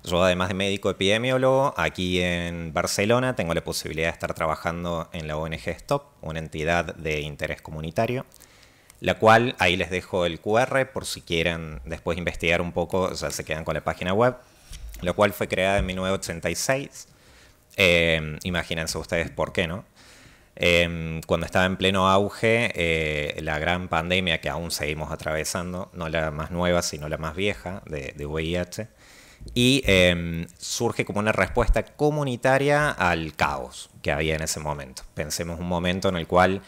Yo, además de médico epidemiólogo, aquí en Barcelona tengo la posibilidad de estar trabajando en la ONG STOP, una entidad de interés comunitario, la cual, ahí les dejo el QR por si quieren después investigar un poco, ya se quedan con la página web, la cual fue creada en 1986. Imagínense ustedes por qué, ¿no? Cuando estaba en pleno auge la gran pandemia que aún seguimos atravesando, no la más nueva, sino la más vieja, de VIH, y surge como una respuesta comunitaria al caos que había en ese momento. Pensemos un momento en el cual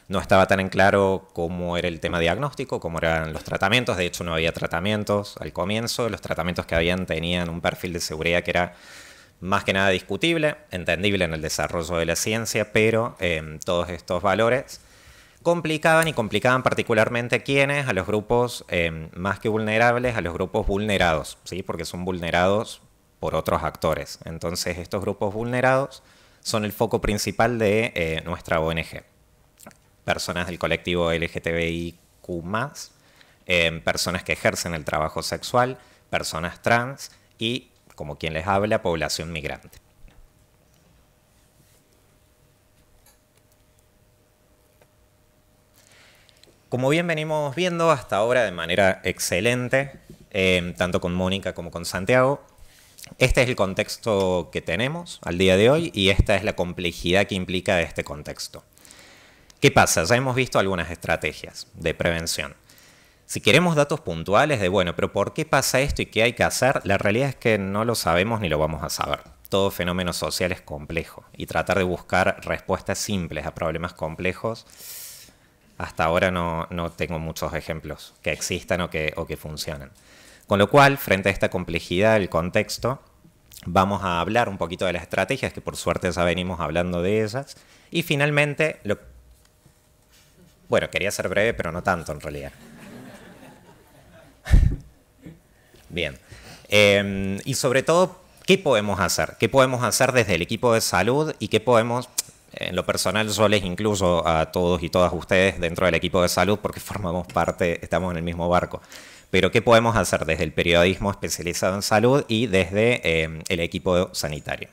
no estaba tan en claro cómo era el tema diagnóstico, cómo eran los tratamientos. De hecho, no había tratamientos al comienzo. Los tratamientos que habían tenían un perfil de seguridad que era más que nada discutible, entendible en el desarrollo de la ciencia, pero todos estos valores complicaban particularmente a los grupos más que vulnerables, a los grupos vulnerados, ¿sí? Porque son vulnerados por otros actores. Entonces, estos grupos vulnerados son el foco principal de nuestra ONG. Personas del colectivo LGTBIQ+, personas que ejercen el trabajo sexual, personas trans y, como quien les habla, población migrante. Como bien venimos viendo hasta ahora de manera excelente, tanto con Mónica como con Santiago, este es el contexto que tenemos al día de hoy y esta es la complejidad que implica este contexto. ¿Qué pasa? Ya hemos visto algunas estrategias de prevención. Si queremos datos puntuales de, bueno, pero ¿por qué pasa esto y qué hay que hacer? La realidad es que no lo sabemos ni lo vamos a saber. Todo fenómeno social es complejo y tratar de buscar respuestas simples a problemas complejos, hasta ahora no tengo muchos ejemplos que existan o que funcionen. Con lo cual, frente a esta complejidad del contexto, vamos a hablar un poquito de las estrategias, que por suerte ya venimos hablando de ellas, y finalmente, bueno, quería ser breve, pero no tanto en realidad. Bien. Y sobre todo, ¿qué podemos hacer? ¿Qué podemos hacer desde el equipo de salud y qué podemos... En lo personal, yo les incluyo a todos y todas ustedes dentro del equipo de salud porque formamos parte, estamos en el mismo barco. Pero ¿qué podemos hacer desde el periodismo especializado en salud y desde el equipo sanitario?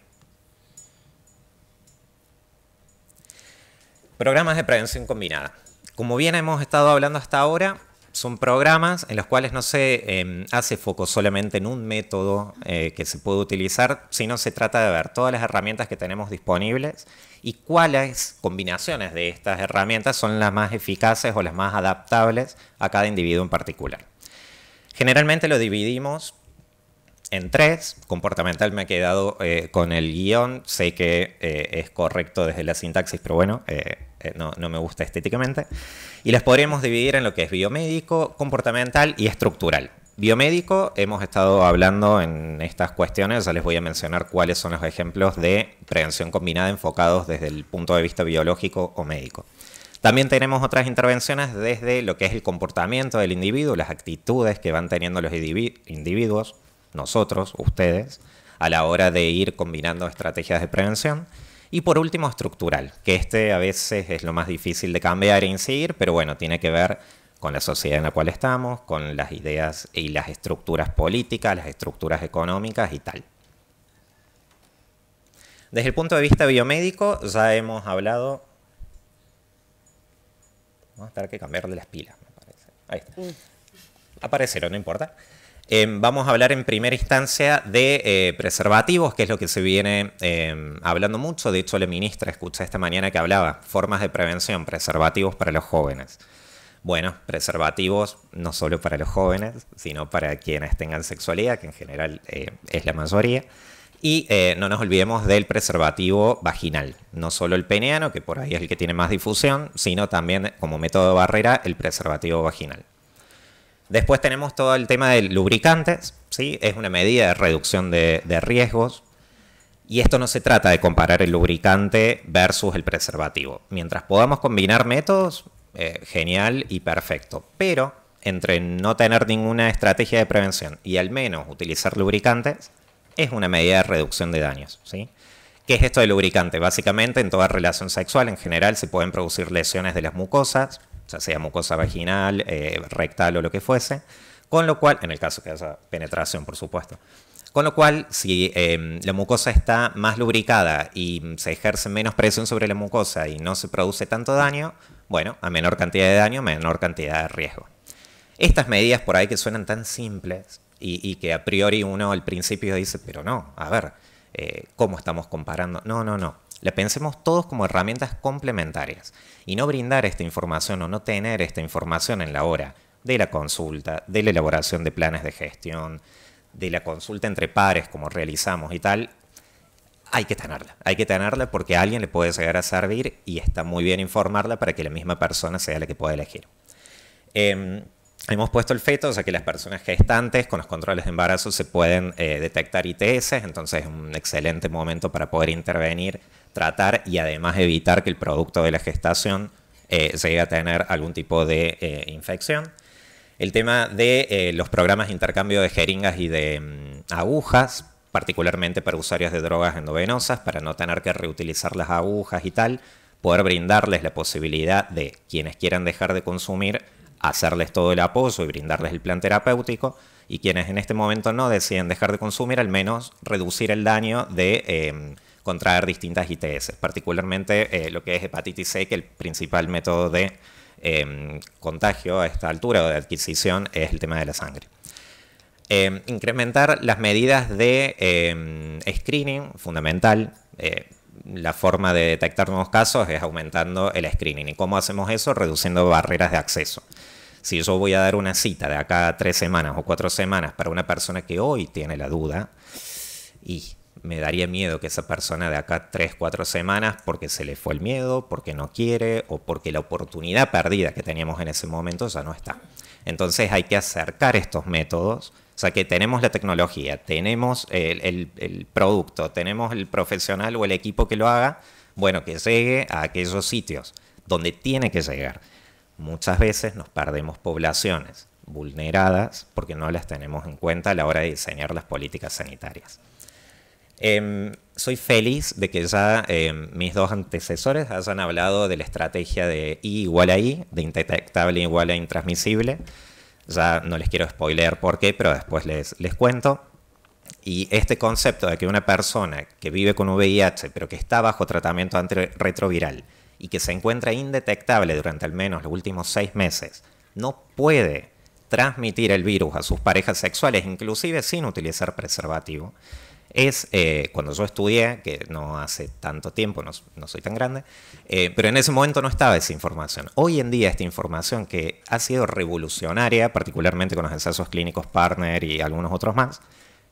Programas de prevención combinada. Como bien hemos estado hablando hasta ahora, son programas en los cuales no se hace foco solamente en un método que se puede utilizar, sino se trata de ver todas las herramientas que tenemos disponibles y cuáles combinaciones de estas herramientas son las más eficaces o las más adaptables a cada individuo en particular. Generalmente lo dividimos en 3. Comportamental me he quedado con el guión, sé que es correcto desde la sintaxis, pero bueno, no me gusta estéticamente. Y las podríamos dividir en lo que es biomédico, comportamental y estructural. Biomédico, hemos estado hablando en estas cuestiones, ya les voy a mencionar cuáles son los ejemplos de prevención combinada enfocados desde el punto de vista biológico o médico. También tenemos otras intervenciones desde lo que es el comportamiento del individuo, las actitudes que van teniendo los individuos, nosotros, ustedes, a la hora de ir combinando estrategias de prevención. Y por último, estructural, que a veces es lo más difícil de cambiar e incidir, pero bueno, tiene que ver con la sociedad en la cual estamos, con las ideas y las estructuras políticas, las estructuras económicas y tal. Desde el punto de vista biomédico, ya hemos hablado... Vamos a tener que cambiarle las pilas, me parece. Ahí está. Aparecieron, no importa. Vamos a hablar en primera instancia de preservativos, que es lo que se viene hablando mucho. De hecho, la ministra escuché esta mañana que hablaba formas de prevención, preservativos para los jóvenes. Bueno, preservativos no solo para los jóvenes, sino para quienes tengan sexualidad, que en general es la mayoría. Y no nos olvidemos del preservativo vaginal, no solo el peneano, que por ahí es el que tiene más difusión, sino también como método de barrera el preservativo vaginal. Después tenemos todo el tema de lubricantes, ¿sí? Es una medida de reducción de riesgos. Y esto no se trata de comparar el lubricante versus el preservativo. Mientras podamos combinar métodos, genial y perfecto. Pero entre no tener ninguna estrategia de prevención y al menos utilizar lubricantes, es una medida de reducción de daños, ¿sí? ¿Qué es esto de lubricante? Básicamente, en toda relación sexual, en general, se pueden producir lesiones de las mucosas, ya sea mucosa vaginal, rectal o lo que fuese, con lo cual, en el caso que haya penetración, por supuesto, con lo cual, si la mucosa está más lubricada y se ejerce menos presión sobre la mucosa y no se produce tanto daño, bueno, a menor cantidad de daño, menor cantidad de riesgo. Estas medidas por ahí que suenan tan simples y que a priori uno al principio dice, pero no, a ver, ¿cómo estamos comparando? No. La pensemos todos como herramientas complementarias y no brindar esta información o no tener esta información en la hora de la consulta, de la elaboración de planes de gestión, de la consulta entre pares, como realizamos y tal, hay que tenerla porque a alguien le puede llegar a servir y está muy bien informarla para que la misma persona sea la que pueda elegir. Hemos puesto el feto, o sea que las personas gestantes con los controles de embarazo se pueden detectar ITS, entonces es un excelente momento para poder intervenir, tratar y además evitar que el producto de la gestación llegue a tener algún tipo de infección. El tema de los programas de intercambio de jeringas y de agujas, particularmente para usuarios de drogas endovenosas, para no tener que reutilizar las agujas y tal, poder brindarles la posibilidad de quienes quieran dejar de consumir, hacerles todo el apoyo y brindarles el plan terapéutico, y quienes en este momento no deciden dejar de consumir, al menos reducir el daño de contraer distintas ITS, particularmente lo que es hepatitis C, que el principal método de contagio a esta altura o de adquisición es el tema de la sangre. Incrementar las medidas de screening, fundamental. La forma de detectar nuevos casos es aumentando el screening. ¿Y cómo hacemos eso? Reduciendo barreras de acceso. Si yo voy a dar una cita de acá a 3 semanas o 4 semanas para una persona que hoy tiene la duda, y me daría miedo que esa persona de acá 3, 4 semanas, porque se le fue el miedo, porque no quiere o porque la oportunidad perdida que teníamos en ese momento ya no está. Entonces hay que acercar estos métodos. O sea que tenemos la tecnología, tenemos el producto, tenemos el profesional o el equipo que lo haga, bueno, que llegue a aquellos sitios donde tiene que llegar. Muchas veces nos perdemos poblaciones vulneradas porque no las tenemos en cuenta a la hora de diseñar las políticas sanitarias. Soy feliz de que ya mis dos antecesores hayan hablado de la estrategia de I igual a I, de indetectable igual a intransmisible. Ya no les quiero spoilear por qué, pero después les cuento. Y este concepto de que una persona que vive con VIH, pero que está bajo tratamiento antirretroviral y que se encuentra indetectable durante al menos los últimos 6 meses, no puede transmitir el virus a sus parejas sexuales, inclusive sin utilizar preservativo, es cuando yo estudié, que no hace tanto tiempo, no soy tan grande, pero en ese momento no estaba esa información. Hoy en día esta información, que ha sido revolucionaria, particularmente con los ensayos clínicos Partner y algunos otros más,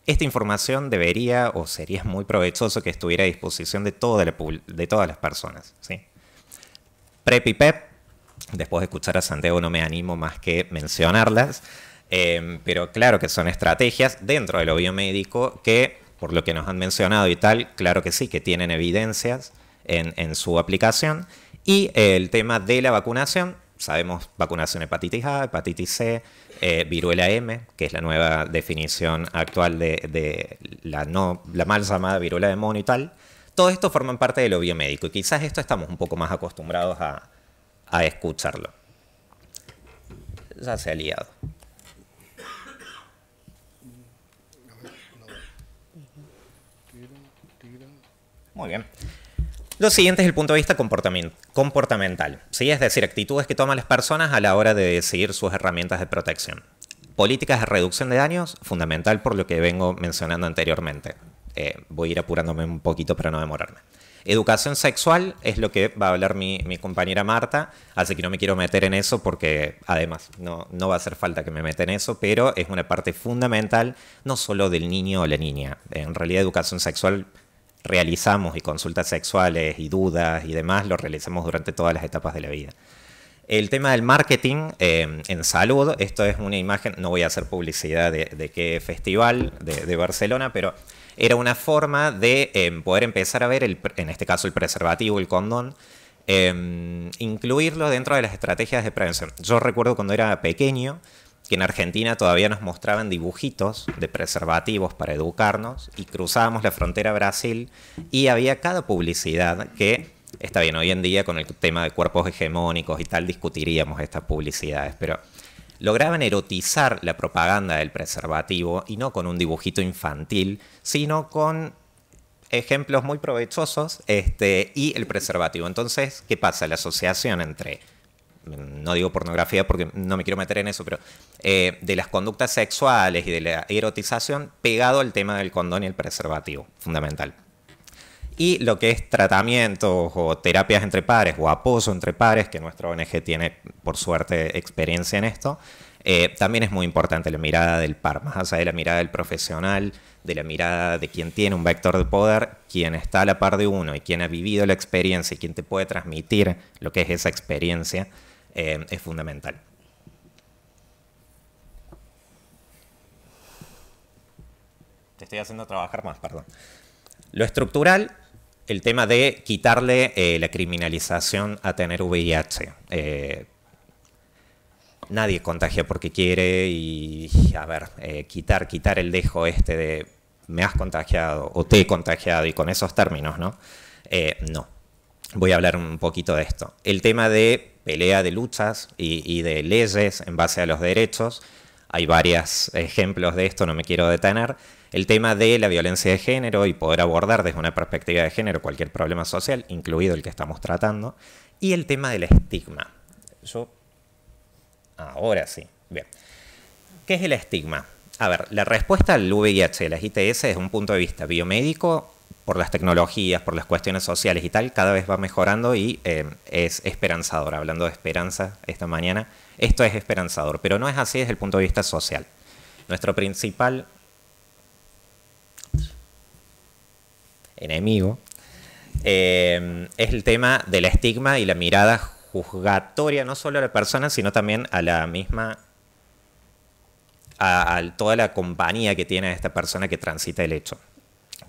esta información debería o sería muy provechoso que estuviera a disposición de todas las personas, ¿sí? PrEP y PEP, después de escuchar a Santiago no me animo más que mencionarlas, pero claro que son estrategias dentro de lo biomédico que, por lo que nos han mencionado y tal, claro que sí, que tienen evidencias en su aplicación. Y el tema de la vacunación, sabemos vacunación hepatitis A, hepatitis C, viruela M, que es la nueva definición actual de la mal llamada viruela de mono y tal. Todo esto forman parte de lo biomédico y quizás esto estamos un poco más acostumbrados a escucharlo. Ya se ha liado. Muy bien. Lo siguiente es el punto de vista comportamental, ¿sí? Es decir, actitudes que toman las personas a la hora de decidir sus herramientas de protección. Políticas de reducción de daños, fundamental por lo que vengo mencionando anteriormente. Voy a ir apurándome un poquito para no demorarme. Educación sexual es lo que va a hablar mi compañera Marta, así que no me quiero meter en eso porque además no va a hacer falta que me meta en eso, pero es una parte fundamental no solo del niño o la niña. En realidad educación sexual realizamos y consultas sexuales y dudas y demás lo realizamos durante todas las etapas de la vida. El tema del marketing en salud, esto es una imagen, no voy a hacer publicidad de qué festival de Barcelona, pero era una forma de poder empezar a ver, en este caso el preservativo, el condón, incluirlo dentro de las estrategias de prevención. Yo recuerdo cuando era pequeño que en Argentina todavía nos mostraban dibujitos de preservativos para educarnos y cruzábamos la frontera a Brasil y había cada publicidad que, está bien, hoy en día con el tema de cuerpos hegemónicos y tal discutiríamos estas publicidades, pero lograban erotizar la propaganda del preservativo y no con un dibujito infantil, sino con ejemplos muy provechosos y el preservativo. Entonces, ¿qué pasa? La asociación entre, no digo pornografía porque no me quiero meter en eso, pero de las conductas sexuales y de la erotización pegado al tema del condón y el preservativo, fundamental. Y lo que es tratamientos o terapias entre pares o apoyo entre pares, que nuestra ONG tiene por suerte experiencia en esto, También es muy importante la mirada del par, más allá de la mirada del profesional, de la mirada de quien tiene un vector de poder, quien está a la par de uno y quien ha vivido la experiencia y quien te puede transmitir lo que es esa experiencia, es fundamental. Te estoy haciendo trabajar más, perdón. Lo estructural, el tema de quitarle la criminalización a tener VIH. Nadie contagia porque quiere y, a ver, quitar el dejo este de me has contagiado o te he contagiado y con esos términos, ¿no? No. Voy a hablar un poquito de esto. El tema de pelea de luchas y de leyes en base a los derechos. Hay varios ejemplos de esto, no me quiero detener. El tema de la violencia de género y poder abordar desde una perspectiva de género cualquier problema social, incluido el que estamos tratando. Y el tema del estigma. Ahora sí. Bien. ¿Qué es el estigma? A ver, la respuesta al VIH, las ITS, desde un punto de vista biomédico, por las tecnologías, por las cuestiones sociales y tal, cada vez va mejorando y es esperanzador. Hablando de esperanza esta mañana, esto es esperanzador, pero no es así desde el punto de vista social. Nuestro principal enemigo es el tema del estigma y la mirada juzgatoria, no solo a la persona, sino también a la misma, a toda la compañía que tiene esta persona que transita el hecho.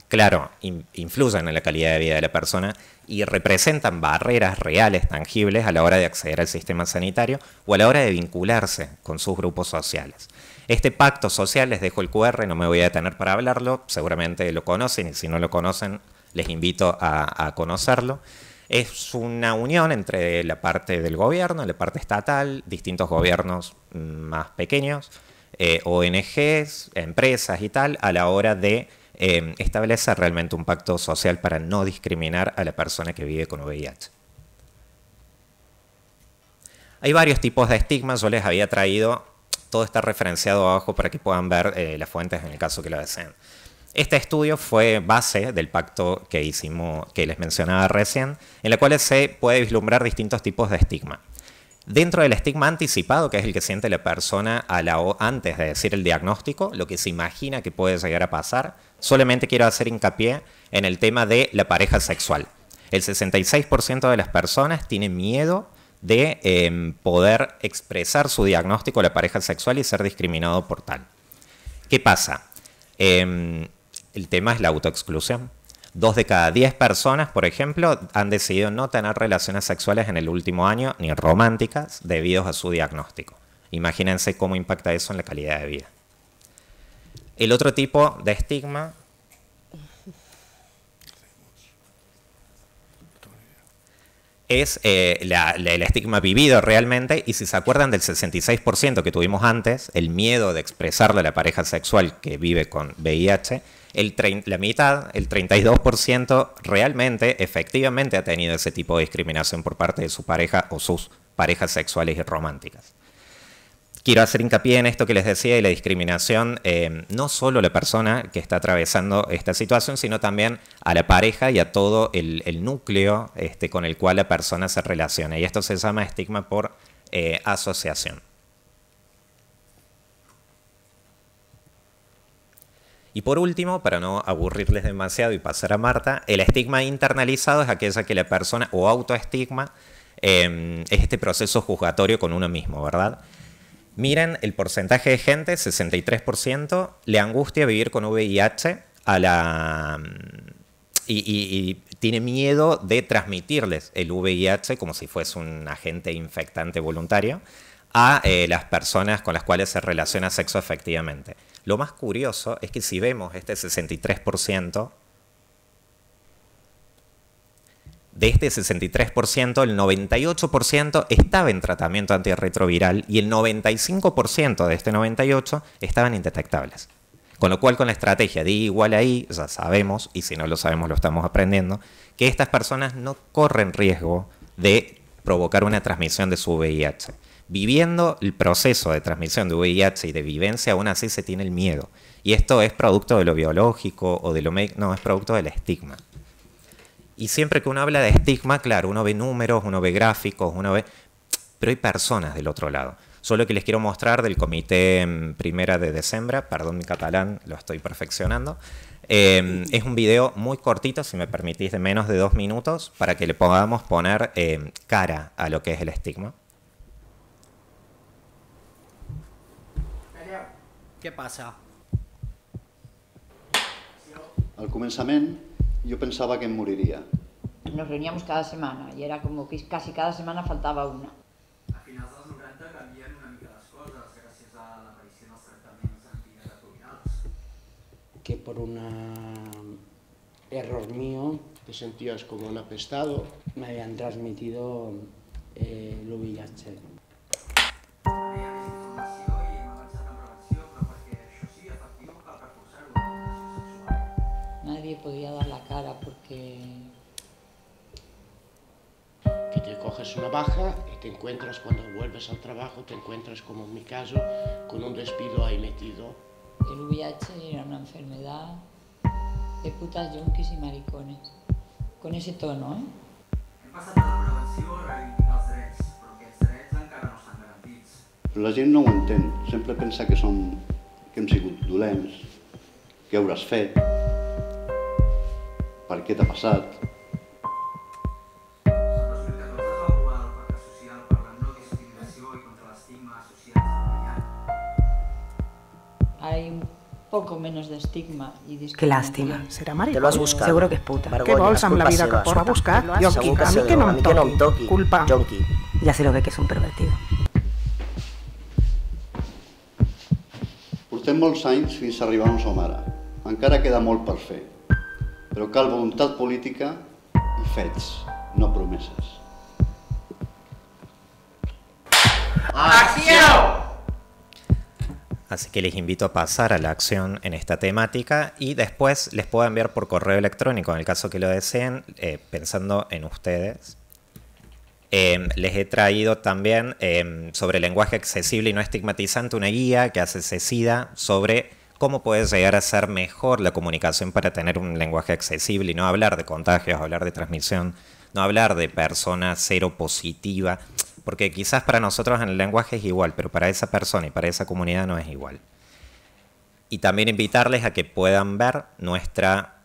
Claro, influyen en la calidad de vida de la persona y representan barreras reales, tangibles, a la hora de acceder al sistema sanitario o a la hora de vincularse con sus grupos sociales. Este pacto social, les dejo el QR, no me voy a detener para hablarlo, seguramente lo conocen y si no lo conocen, les invito a conocerlo. Es una unión entre la parte del gobierno, la parte estatal, distintos gobiernos más pequeños, ONGs, empresas y tal, a la hora de establecer realmente un pacto social para no discriminar a la persona que vive con VIH. Hay varios tipos de estigmas, yo les había traído, todo está referenciado abajo para que puedan ver las fuentes en el caso que lo deseen. Este estudio fue base del pacto que hicimos, que les mencionaba recién, en la cual se puede vislumbrar distintos tipos de estigma. Dentro del estigma anticipado, que es el que siente la persona antes de decir el diagnóstico, lo que se imagina que puede llegar a pasar, solamente quiero hacer hincapié en el tema de la pareja sexual. El 66% de las personas tiene miedo de poder expresar su diagnóstico a la pareja sexual y ser discriminado por tal. ¿Qué pasa? El tema es la autoexclusión. 2 de cada 10 personas, por ejemplo, han decidido no tener relaciones sexuales en el último año, ni románticas, debido a su diagnóstico. Imagínense cómo impacta eso en la calidad de vida. El otro tipo de estigma es el estigma vivido realmente, y si se acuerdan del 66% que tuvimos antes, el miedo de expresarle a la pareja sexual que vive con VIH, la mitad, el 32%, realmente, efectivamente ha tenido ese tipo de discriminación por parte de su pareja o sus parejas sexuales y románticas. Quiero hacer hincapié en esto que les decía de la discriminación, no solo a la persona que está atravesando esta situación, sino también a la pareja y a todo el núcleo con el cual la persona se relaciona. Y esto se llama estigma por asociación. Y por último, para no aburrirles demasiado y pasar a Marta, el estigma internalizado es aquella que la persona, o autoestigma, es este proceso juzgatorio con uno mismo, ¿verdad? Miren el porcentaje de gente, 63%, le angustia vivir con VIH y tiene miedo de transmitirles el VIH como si fuese un agente infectante voluntario a las personas con las cuales se relaciona sexoafectivamente. Lo más curioso es que si vemos este 63%, de este 63%, el 98% estaba en tratamiento antirretroviral y el 95% de este 98% estaban indetectables. Con lo cual, con la estrategia de igual ahí, ya sabemos, y si no lo sabemos lo estamos aprendiendo, que estas personas no corren riesgo de provocar una transmisión de su VIH. Viviendo el proceso de transmisión de VIH y de vivencia, aún así se tiene el miedo. Y esto es producto de lo biológico o de lo médico, no, es producto del estigma. Y siempre que uno habla de estigma, claro, uno ve números, uno ve gráficos, pero hay personas del otro lado. Solo que les quiero mostrar del Comité Primera de Desembre, perdón mi catalán, lo estoy perfeccionando. Es un video muy cortito, si me permitís, de menos de 2 minutos, para que le podamos poner cara a lo que es el estigma. Què passa? Al començament jo pensava que em moriria. Nos reuníamos cada semana y era como que casi cada semana faltaba una. A finals dels 90 canvien una mica les coses gràcies a l'aparició dels tractaments antiretrovirals. Que por un error mío te sentías como un apestado, me habían transmitido el VIH. Nadie podía dar la cara porque... Que te coges una baja y te encuentras, cuando vuelves al trabajo, te encuentras, como en mi caso, con un despido ahí metido. El VIH era una enfermedad de putas, yonquis y maricones. Con ese tono, ¿eh? Hem passat de la prevenció a reivindicar els drets, però aquests drets encara no estan garantits. Però la gent no ho entén. Sempre pensa que hem sigut dolents, què hauràs fet, per què t'ha passat. El 2014 es va aprovar el Pacte Social per la no discriminació i contra l'estigma associat al VIH. Hay un poco menos de estigma y Qué discriminación. lástima. Serà maricó. Te lo has buscado. Seguro que és puta. Vergonya, Què vols amb la culpa vida que seva. porta? S'ho ha buscat. Jo, Segur a mi se que lo- no a mi que no em em toqui. Culpa. Jonqui. Ja sé lo que és un pervertido. Portem molts anys fins a arribar on som ara. Encara queda molt per fer, però cal voluntat política i fets, no promeses. Así que les invito a pasar a la acción en esta temática y después les puedo enviar por correo electrónico, en el caso que lo deseen, pensando en ustedes. Les he traído también sobre lenguaje accesible y no estigmatizante una guía que hace Cecida sobre cómo puede llegar a ser mejor la comunicación para tener un lenguaje accesible y no hablar de contagios, hablar de transmisión, no hablar de persona cero positiva, porque quizás para nosotros en el lenguaje es igual, pero para esa persona y para esa comunidad no es igual. Y también invitarles a que puedan ver nuestra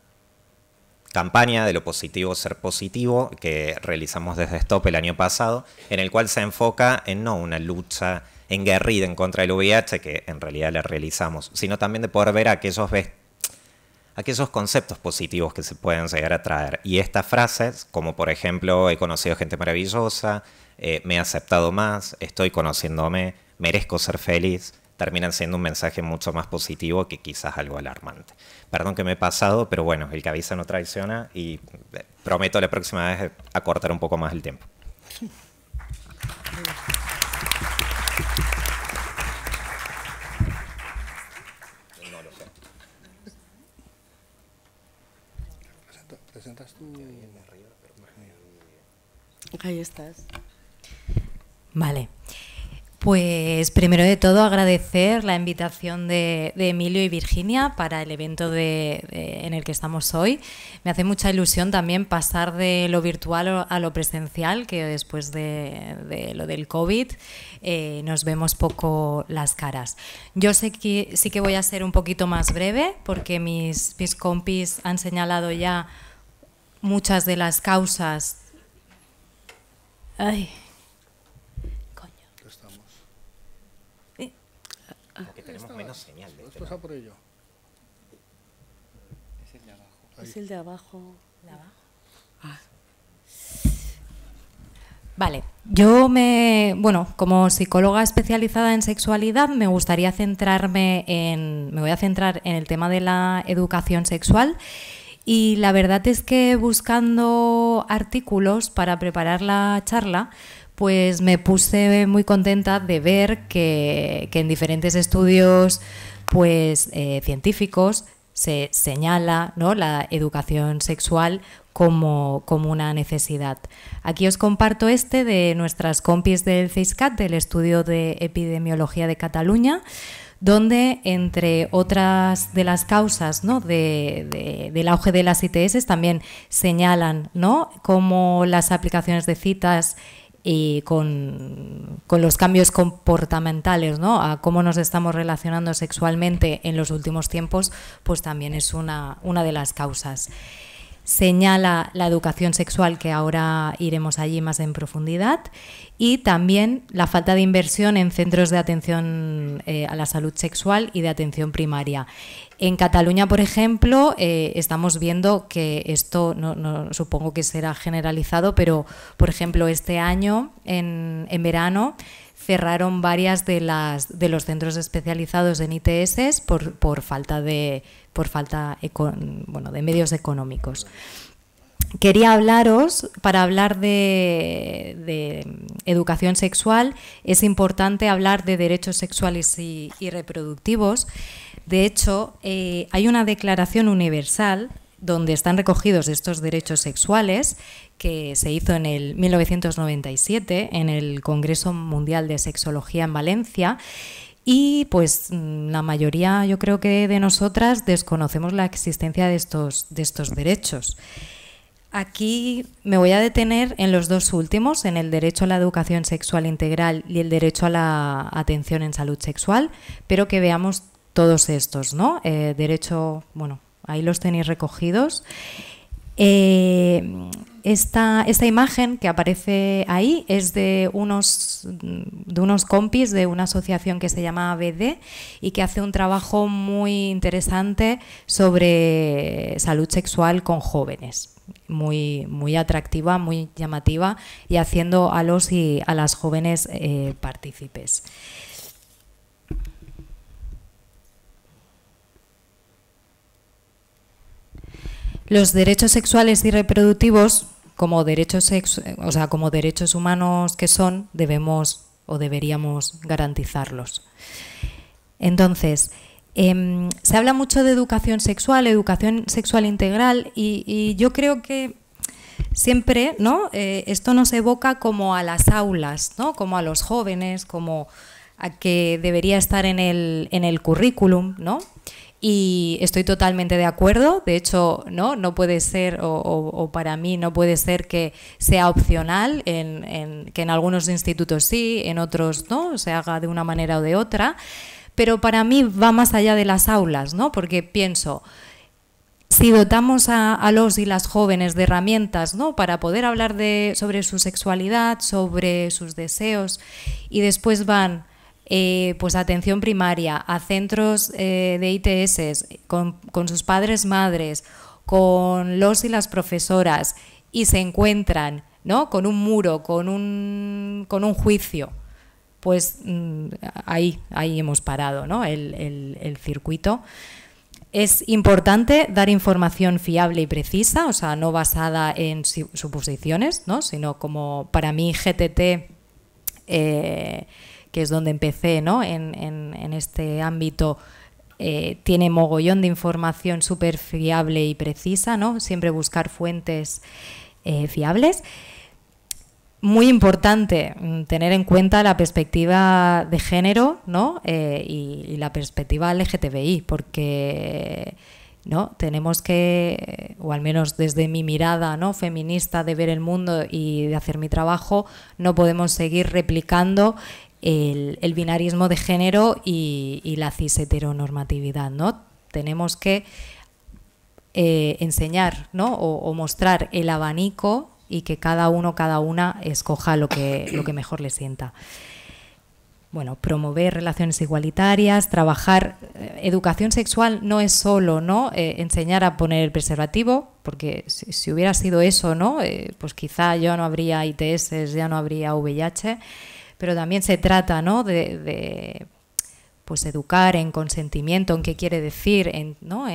campaña de lo positivo ser positivo que realizamos desde Stop el año pasado, en el cual se enfoca en no una lucha enguerrida en contra del VIH, que en realidad la realizamos, sino también de poder ver aquellos conceptos positivos que se pueden llegar a traer. Y estas frases, como por ejemplo, he conocido gente maravillosa, me he aceptado más, estoy conociéndome, merezco ser feliz, terminan siendo un mensaje mucho más positivo que quizás algo alarmante. Perdón que me he pasado, pero bueno, el que avisa no traiciona y prometo la próxima vez acortar un poco más el tiempo. ¿Presentas tú? Ahí estás. Vale. Pues primero de todo agradecer la invitación de Emilio y Virginia para el evento en el que estamos hoy. Me hace mucha ilusión también pasar de lo virtual a lo presencial, que después de lo del COVID nos vemos poco las caras. Yo sé que sí que voy a ser un poquito más breve porque mis compis han señalado ya muchas de las causas. Ay. Porque tenemos menos señal. Después a por ello. Es el de abajo. Es el de abajo. ¿De abajo? Ah. Vale, bueno, como psicóloga especializada en sexualidad me gustaría me voy a centrar en el tema de la educación sexual. Y la verdad es que buscando artículos para preparar la charla, pues me puse muy contenta de ver que en diferentes estudios pues, científicos se señala, ¿no?, la educación sexual como una necesidad. Aquí os comparto de nuestras compis del CISCAT, del Estudio de Epidemiología de Cataluña, donde, entre otras de las causas, ¿no?, del auge de las ITS, también señalan, ¿no?, cómo las aplicaciones de citas y con los cambios comportamentales, ¿no? A cómo nos estamos relacionando sexualmente en los últimos tiempos, pues también es una de las causas. Señala la educación sexual, que ahora iremos allí más en profundidad, y también la falta de inversión en centros de atención a la salud sexual y de atención primaria. En Cataluña, por ejemplo, estamos viendo que esto, no supongo que será generalizado, pero, por ejemplo, este año, en verano, cerraron varias de los centros especializados en ITS por falta de medios económicos. Quería hablaros, para hablar de educación sexual, es importante hablar de derechos sexuales y reproductivos. De hecho, hay una declaración universal donde están recogidos estos derechos sexuales, que se hizo en el 1997 en el Congreso Mundial de Sexología en Valencia, y pues la mayoría, yo creo que de nosotras, desconocemos la existencia de estos derechos. Aquí me voy a detener en los dos últimos, en el derecho a la educación sexual integral y el derecho a la atención en salud sexual, pero que veamos todos estos, ¿no? Derecho, bueno, ahí los tenéis recogidos. Esta imagen que aparece ahí es de unos compis de una asociación que se llama ABD y que hace un trabajo muy interesante sobre salud sexual con jóvenes. Muy atractiva, muy llamativa, y haciendo a los y a las jóvenes partícipes. Los derechos sexuales y reproductivos, como derechos humanos que son, debemos o deberíamos garantizarlos. Entonces, se habla mucho de educación sexual integral, y yo creo que siempre, ¿no? Esto nos evoca como a las aulas, ¿no? Como a los jóvenes, como a que debería estar en el currículum, ¿no? Y estoy totalmente de acuerdo. De hecho, no puede ser, o para mí no puede ser que sea opcional, que en algunos institutos sí, en otros no, se haga de una manera o de otra. Pero para mí va más allá de las aulas, ¿no? Porque pienso, si dotamos a los y las jóvenes de herramientas, ¿no? Para poder hablar sobre su sexualidad, sobre sus deseos, y después van pues a atención primaria, a centros de ITS, con sus padres, madres, con los y las profesoras, y se encuentran, ¿no? Con un muro, con un juicio, pues ahí hemos parado, ¿no? el circuito. Es importante dar información fiable y precisa, o sea, no basada en suposiciones, ¿no? Sino como para mí GTT, que es donde empecé, ¿no? en este ámbito, tiene mogollón de información súper fiable y precisa, ¿no? Siempre buscar fuentes fiables. Muy importante tener en cuenta la perspectiva de género, ¿no? Y la perspectiva LGTBI, porque ¿no? Tenemos que, o al menos desde mi mirada, ¿no? feminista de ver el mundo y de hacer mi trabajo, no podemos seguir replicando el binarismo de género y la cis-heteronormatividad, ¿no? Tenemos que enseñar, ¿no? o mostrar el abanico, y que cada uno, cada una escoja lo que mejor le sienta. Bueno, promover relaciones igualitarias, trabajar. Educación sexual no es solo, ¿no? Enseñar a poner el preservativo, porque si hubiera sido eso, ¿no? Pues quizá ya no habría ITS, ya no habría VIH, pero también se trata, ¿no? de pues educar en consentimiento, en qué quiere decir, ¿no?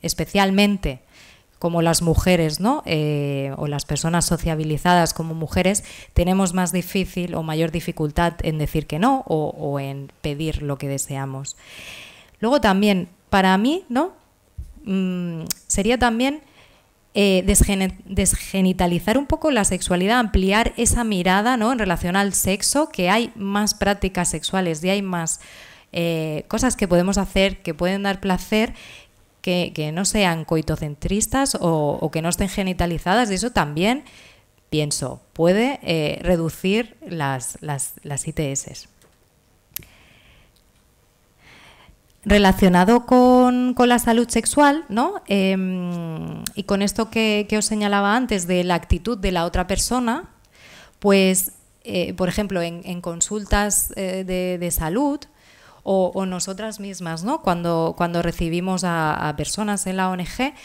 Especialmente como las mujeres, ¿no? O las personas sociabilizadas como mujeres, tenemos más difícil o mayor dificultad en decir que no, o en pedir lo que deseamos. Luego también, para mí, ¿no? Sería también desgenitalizar un poco la sexualidad, ampliar esa mirada, ¿no? En relación al sexo, que hay más prácticas sexuales y hay más cosas que podemos hacer que pueden dar placer, que no sean coitocentristas o que no estén genitalizadas, y eso también pienso, puede reducir las ITS. Relacionado con la salud sexual, ¿no? Y con esto que os señalaba antes de la actitud de la otra persona, pues, por ejemplo, en consultas de salud o nosotras mismas, ¿no? Cuando recibimos a personas en la ONG,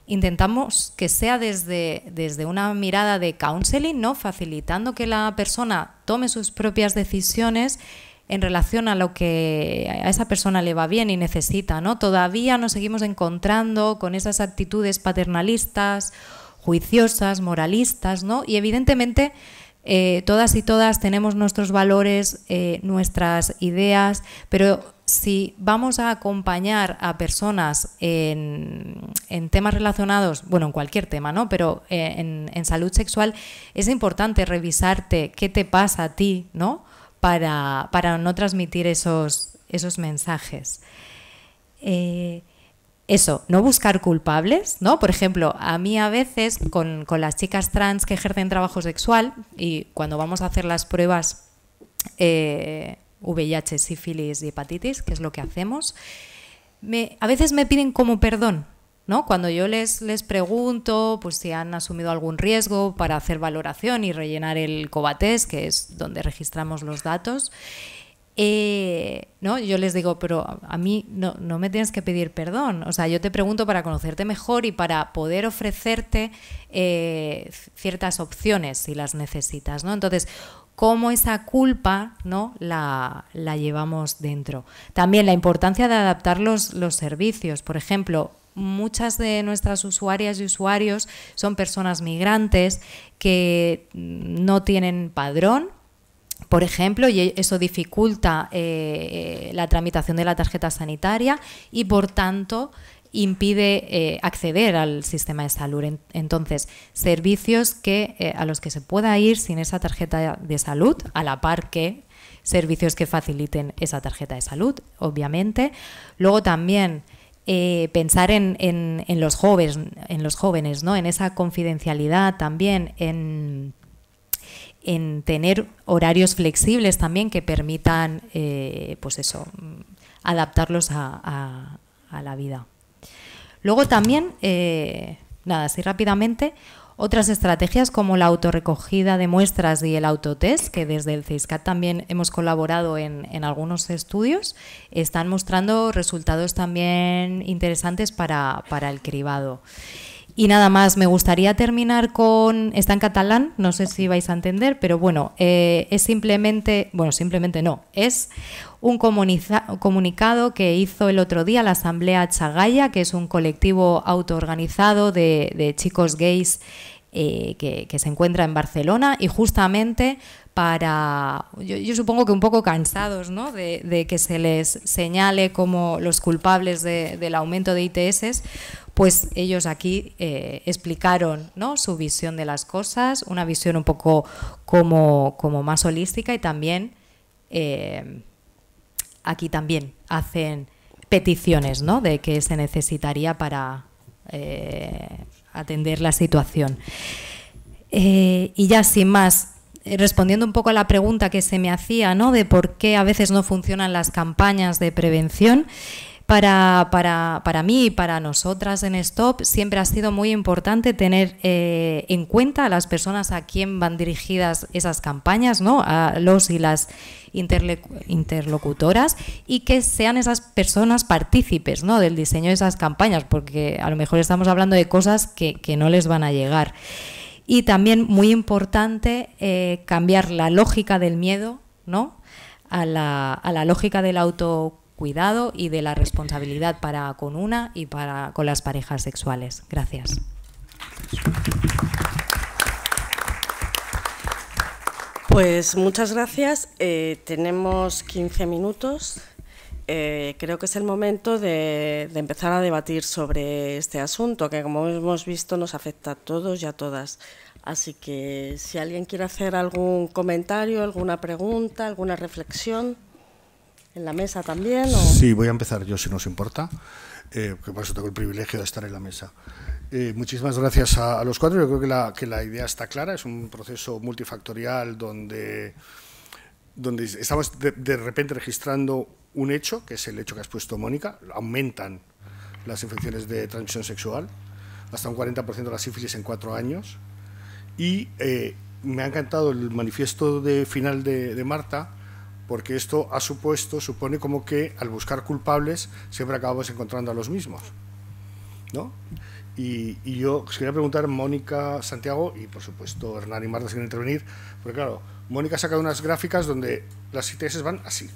intentamos que sea desde una mirada de counseling, ¿no? Facilitando que la persona tome sus propias decisiones en relación a lo que a esa persona le va bien y necesita, ¿no? Todavía nos seguimos encontrando con esas actitudes paternalistas, juiciosas, moralistas, ¿no? Y evidentemente todas y todas tenemos nuestros valores, nuestras ideas, pero si vamos a acompañar a personas en temas relacionados, bueno, en cualquier tema, ¿no? Pero en salud sexual es importante revisarte qué te pasa a ti, ¿no? Para no transmitir esos mensajes. Eso, no buscar culpables, ¿no? Por ejemplo, a mí a veces con las chicas trans que ejercen trabajo sexual y cuando vamos a hacer las pruebas VIH, sífilis y hepatitis, que es lo que hacemos, a veces me piden como perdón, ¿no? Cuando yo les pregunto pues, si han asumido algún riesgo para hacer valoración y rellenar el Covatest, que es donde registramos los datos, ¿no? Yo les digo, pero a mí no me tienes que pedir perdón. O sea, yo te pregunto para conocerte mejor y para poder ofrecerte ciertas opciones si las necesitas, ¿no? Entonces, cómo esa culpa, ¿no? la llevamos dentro. También la importancia de adaptar los servicios. Por ejemplo, muchas de nuestras usuarias y usuarios son personas migrantes que no tienen padrón, por ejemplo, y eso dificulta la tramitación de la tarjeta sanitaria y, por tanto, impide acceder al sistema de salud. Entonces, servicios a los que se pueda ir sin esa tarjeta de salud, a la par que servicios que faciliten esa tarjeta de salud, obviamente. Luego también pensar en los jóvenes, ¿no? En esa confidencialidad también, en tener horarios flexibles también que permitan pues eso, adaptarlos a la vida. Luego también, así rápidamente, otras estrategias como la autorrecogida de muestras y el autotest, que desde el CISCAT también hemos colaborado en algunos estudios, están mostrando resultados también interesantes para el cribado. Y nada más, me gustaría terminar con... Está en catalán, no sé si vais a entender, pero bueno, es simplemente no, es un comunicado que hizo el otro día la Asamblea Chagalla, que es un colectivo autoorganizado de chicos gays que se encuentra en Barcelona, y justamente para, yo supongo que un poco cansados, ¿no? de que se les señale como los culpables del aumento de ITS, pues ellos aquí explicaron, ¿no? Su visión de las cosas, una visión un poco como más holística, y también aquí también hacen peticiones, ¿no? De qué se necesitaría para atender la situación. Y ya sin más, respondiendo un poco a la pregunta que se me hacía, ¿no? De por qué a veces no funcionan las campañas de prevención, para mí y para nosotras en STOP siempre ha sido muy importante tener en cuenta a las personas a quien van dirigidas esas campañas, ¿no? A los y las interlocutoras, y que sean esas personas partícipes, ¿no? Del diseño de esas campañas, porque a lo mejor estamos hablando de cosas que no les van a llegar. Y también muy importante cambiar la lógica del miedo, ¿no? a la lógica del autocuidado y de la responsabilidad para con una y con las parejas sexuales. Gracias. Pues muchas gracias. Tenemos 15 minutos. Creo que es el momento de empezar a debatir sobre este asunto, que como hemos visto nos afecta a todos y a todas. Así que si alguien quiere hacer algún comentario, alguna pregunta, alguna reflexión. en la mesa también. ¿O? Sí, voy a empezar yo, si no os importa, que por eso tengo el privilegio de estar en la mesa. Muchísimas gracias a los cuatro. Yo creo que la idea está clara. Es un proceso multifactorial donde estamos de repente registrando un hecho, que es el hecho que has puesto, Mónica. Aumentan las infecciones de transmisión sexual, hasta un 40% de la sífilis en 4 años. Y me ha encantado el manifiesto final de Marta, porque esto supone como que al buscar culpables siempre acabamos encontrando a los mismos, ¿no? Y yo os quería preguntar, Mónica, Santiago, y por supuesto Hernán y Marta si quieren intervenir, porque claro, Mónica ha sacado unas gráficas donde las ITS van así,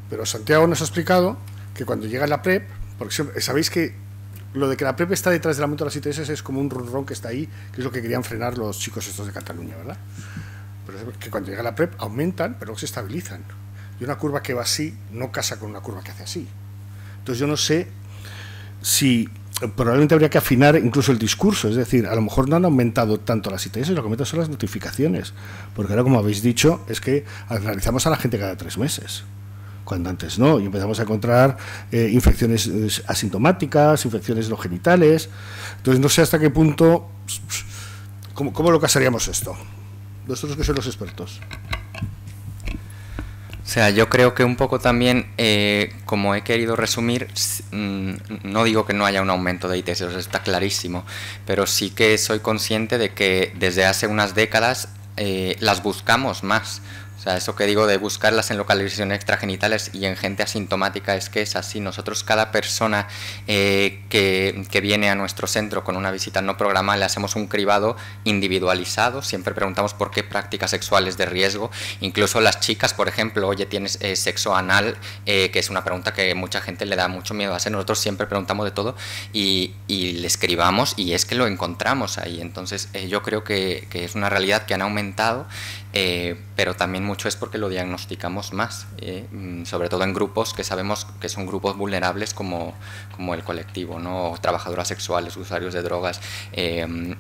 pero Santiago nos ha explicado que cuando llega la PrEP, porque sabéis que lo de que la PrEP está detrás del aumento de las ITS es como un ronron que está ahí, que es lo que querían frenar los chicos estos de Cataluña, ¿verdad? Pero es que cuando llega la PrEP aumentan, pero luego se estabilizan. Y una curva que va así no casa con una curva que hace así. Entonces yo no sé si probablemente habría que afinar incluso el discurso, es decir, a lo mejor no han aumentado tanto las ITS, lo que aumentan son las notificaciones, porque ahora, como habéis dicho, es que analizamos a la gente cada 3 meses, cuando antes no, y empezamos a encontrar infecciones asintomáticas, infecciones no genitales. Entonces no sé hasta qué punto, ¿cómo lo casaríamos esto? Vosotros que sois los expertos. O sea, yo creo que un poco también, como he querido resumir, no digo que no haya un aumento de ITS, eso está clarísimo, pero sí que soy consciente de que desde hace unas décadas las buscamos más. O sea, eso que digo de buscarlas en localizaciones extragenitales y en gente asintomática es que es así. Nosotros, cada persona que viene a nuestro centro con una visita no programada, le hacemos un cribado individualizado. Siempre preguntamos por qué prácticas sexuales de riesgo. Incluso las chicas, por ejemplo, oye, ¿tienes sexo anal? Que es una pregunta que mucha gente le da mucho miedo a hacer. Nosotros siempre preguntamos de todo y les cribamos, y es que lo encontramos ahí. Entonces, yo creo que es una realidad que han aumentado, pero también mucho es porque lo diagnosticamos más, sobre todo en grupos que sabemos que son grupos vulnerables como el colectivo, ¿no? Trabajadoras sexuales, usuarios de drogas.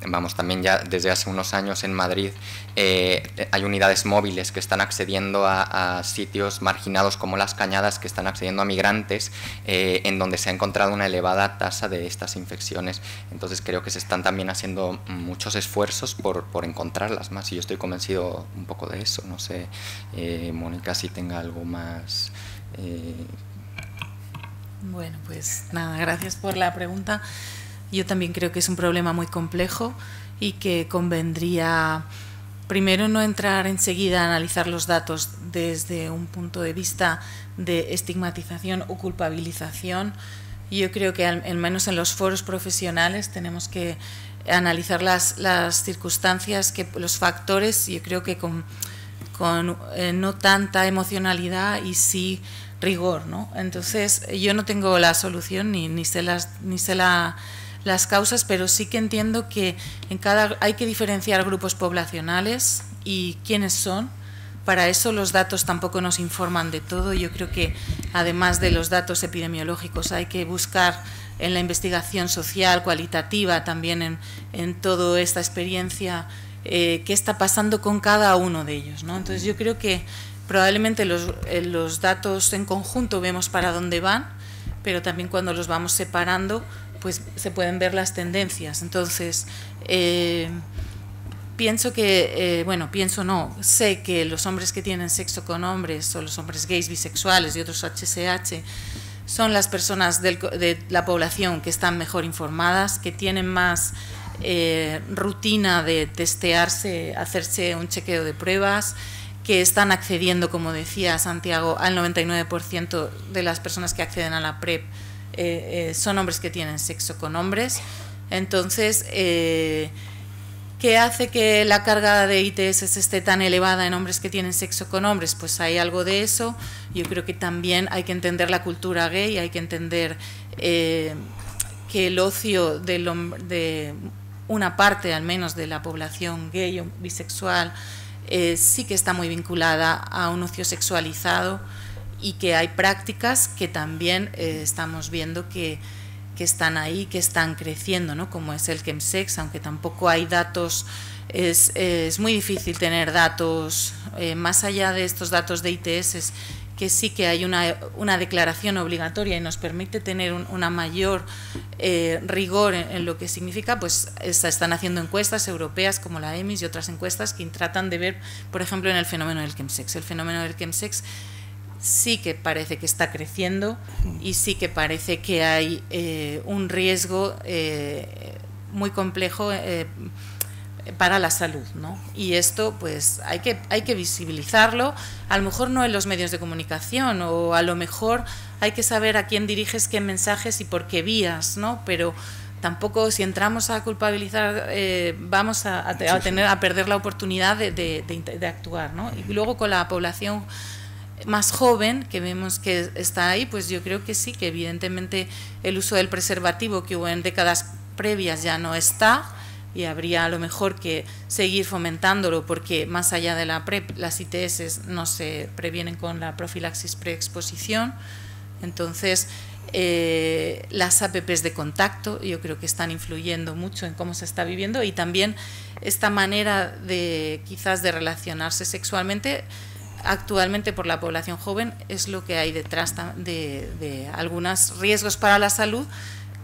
Vamos, también ya desde hace unos años en Madrid hay unidades móviles que están accediendo a sitios marginados como Las Cañadas, que están accediendo a migrantes, en donde se ha encontrado una elevada tasa de estas infecciones. Entonces creo que se están también haciendo muchos esfuerzos por encontrarlas más, y yo estoy convencido un poco de eso. No sé, Mónica, si tenga algo más. Bueno, pues nada, gracias por la pregunta. Yo también creo que es un problema muy complejo y que convendría primero no entrar enseguida a analizar los datos desde un punto de vista de estigmatización o culpabilización. Yo creo que al menos en los foros profesionales tenemos que analizar las circunstancias, los factores, yo creo que con no tanta emocionalidad y sí rigor, ¿no? Entonces yo no tengo la solución ni sé las causas, pero sí que entiendo que hay que diferenciar grupos poblacionales y quiénes son. Para eso los datos tampoco nos informan de todo. Yo creo que además de los datos epidemiológicos hay que buscar en la investigación social, cualitativa, también en toda esta experiencia, qué está pasando con cada uno de ellos, ¿no? Entonces yo creo que probablemente los datos en conjunto vemos para dónde van, pero también cuando los vamos separando, pues se pueden ver las tendencias. Entonces, sé que los hombres que tienen sexo con hombres, o los hombres gays, bisexuales y otros HSH, son las personas de la población que están mejor informadas, que tienen más rutina de testearse, hacerse un chequeo de pruebas, que están accediendo, como decía Santiago, al 99% de las personas que acceden a la PrEP son hombres que tienen sexo con hombres. Entonces, ¿qué hace que la carga de ITS esté tan elevada en hombres que tienen sexo con hombres? Pues hay algo de eso. Yo creo que también hay que entender la cultura gay, hay que entender que el ocio de una parte al menos de la población gay o bisexual sí que está muy vinculada a un ocio sexualizado, y que hay prácticas que también estamos viendo que están ahí, que están creciendo, ¿no? Como es el chemsex, aunque tampoco hay datos, es muy difícil tener datos, más allá de estos datos de ITS que sí que hay una declaración obligatoria y nos permite tener una mayor rigor en lo que significa, pues se están haciendo encuestas europeas como la EMIS y otras encuestas que tratan de ver, por ejemplo, en el fenómeno del chemsex. El fenómeno del chemsex sí que parece que está creciendo y sí que parece que hay un riesgo muy complejo para la salud, ¿no? Y esto pues hay que visibilizarlo, a lo mejor no en los medios de comunicación, o a lo mejor hay que saber a quién diriges qué mensajes y por qué vías, ¿no? Pero tampoco, si entramos a culpabilizar, vamos a perder la oportunidad de actuar, ¿no? Y luego con la población más joven, que vemos que está ahí, pues yo creo que sí, que evidentemente el uso del preservativo que hubo en décadas previas ya no está, y habría a lo mejor que seguir fomentándolo, porque más allá de la PrEP, las ITS no se previenen con la profilaxis preexposición. Entonces, las APPs de contacto yo creo que están influyendo mucho en cómo se está viviendo, y también esta manera de quizás de relacionarse sexualmente actualmente por la población joven es lo que hay detrás de algunos riesgos para la salud,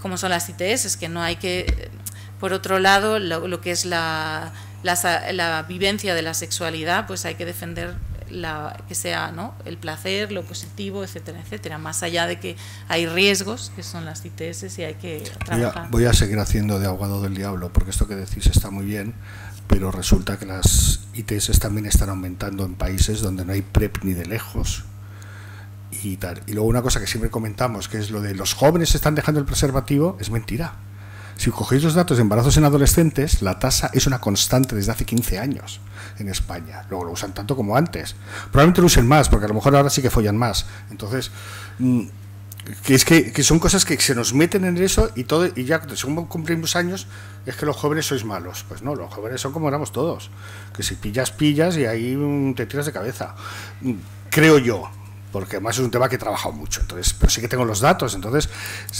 como son las ITS, que no hay que... Por otro lado, lo que es la vivencia de la sexualidad, pues hay que defender que sea, ¿no?, el placer, lo positivo, etcétera, etcétera, más allá de que hay riesgos, que son las ITS, y hay que trabajar. Voy a seguir haciendo de abogado del diablo, porque esto que decís está muy bien, pero resulta que las ITS también están aumentando en países donde no hay PrEP ni de lejos. Y luego una cosa que siempre comentamos, que es lo de los jóvenes están dejando el preservativo, es mentira. Si cogéis los datos de embarazos en adolescentes, la tasa es una constante desde hace 15 años en España. Luego lo usan tanto como antes. Probablemente lo usen más, porque a lo mejor ahora sí que follan más. Entonces, que son cosas que se nos meten en eso, y todo, y ya según cumplimos años, es que los jóvenes sois malos. Pues no, los jóvenes son como éramos todos. Que si pillas, y ahí te tiras de cabeza. Creo yo. Porque además es un tema que he trabajado mucho, entonces, pero sí que tengo los datos. Entonces,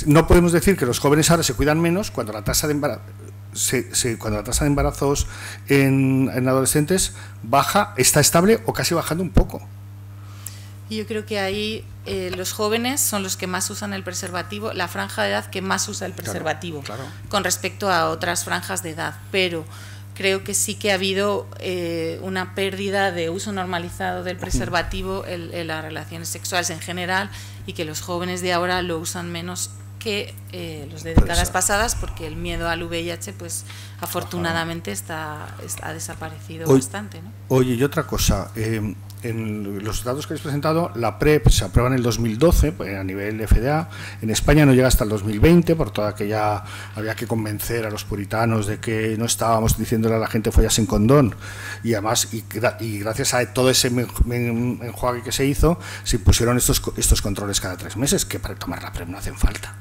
no podemos decir que los jóvenes ahora se cuidan menos cuando la tasa de embarazos en adolescentes baja, está estable o casi bajando un poco. Y yo creo que ahí los jóvenes son los que más usan el preservativo, la franja de edad que más usa el preservativo, claro. Con respecto a otras franjas de edad, pero creo que sí que ha habido una pérdida de uso normalizado del preservativo en las relaciones sexuales en general, y que los jóvenes de ahora lo usan menos que los de décadas pasadas, porque el miedo al VIH, pues afortunadamente ha desaparecido bastante, ¿no? Oye, y otra cosa, en los datos que habéis presentado, la PrEP se aprueba en el 2012 a nivel FDA, en España no llega hasta el 2020, por toda que ya había que convencer a los puritanos de que no estábamos diciéndole a la gente follar sin condón, y además, y gracias a todo ese enjuague que se hizo, se pusieron estos controles cada 3 meses, que para tomar la PrEP no hacen falta.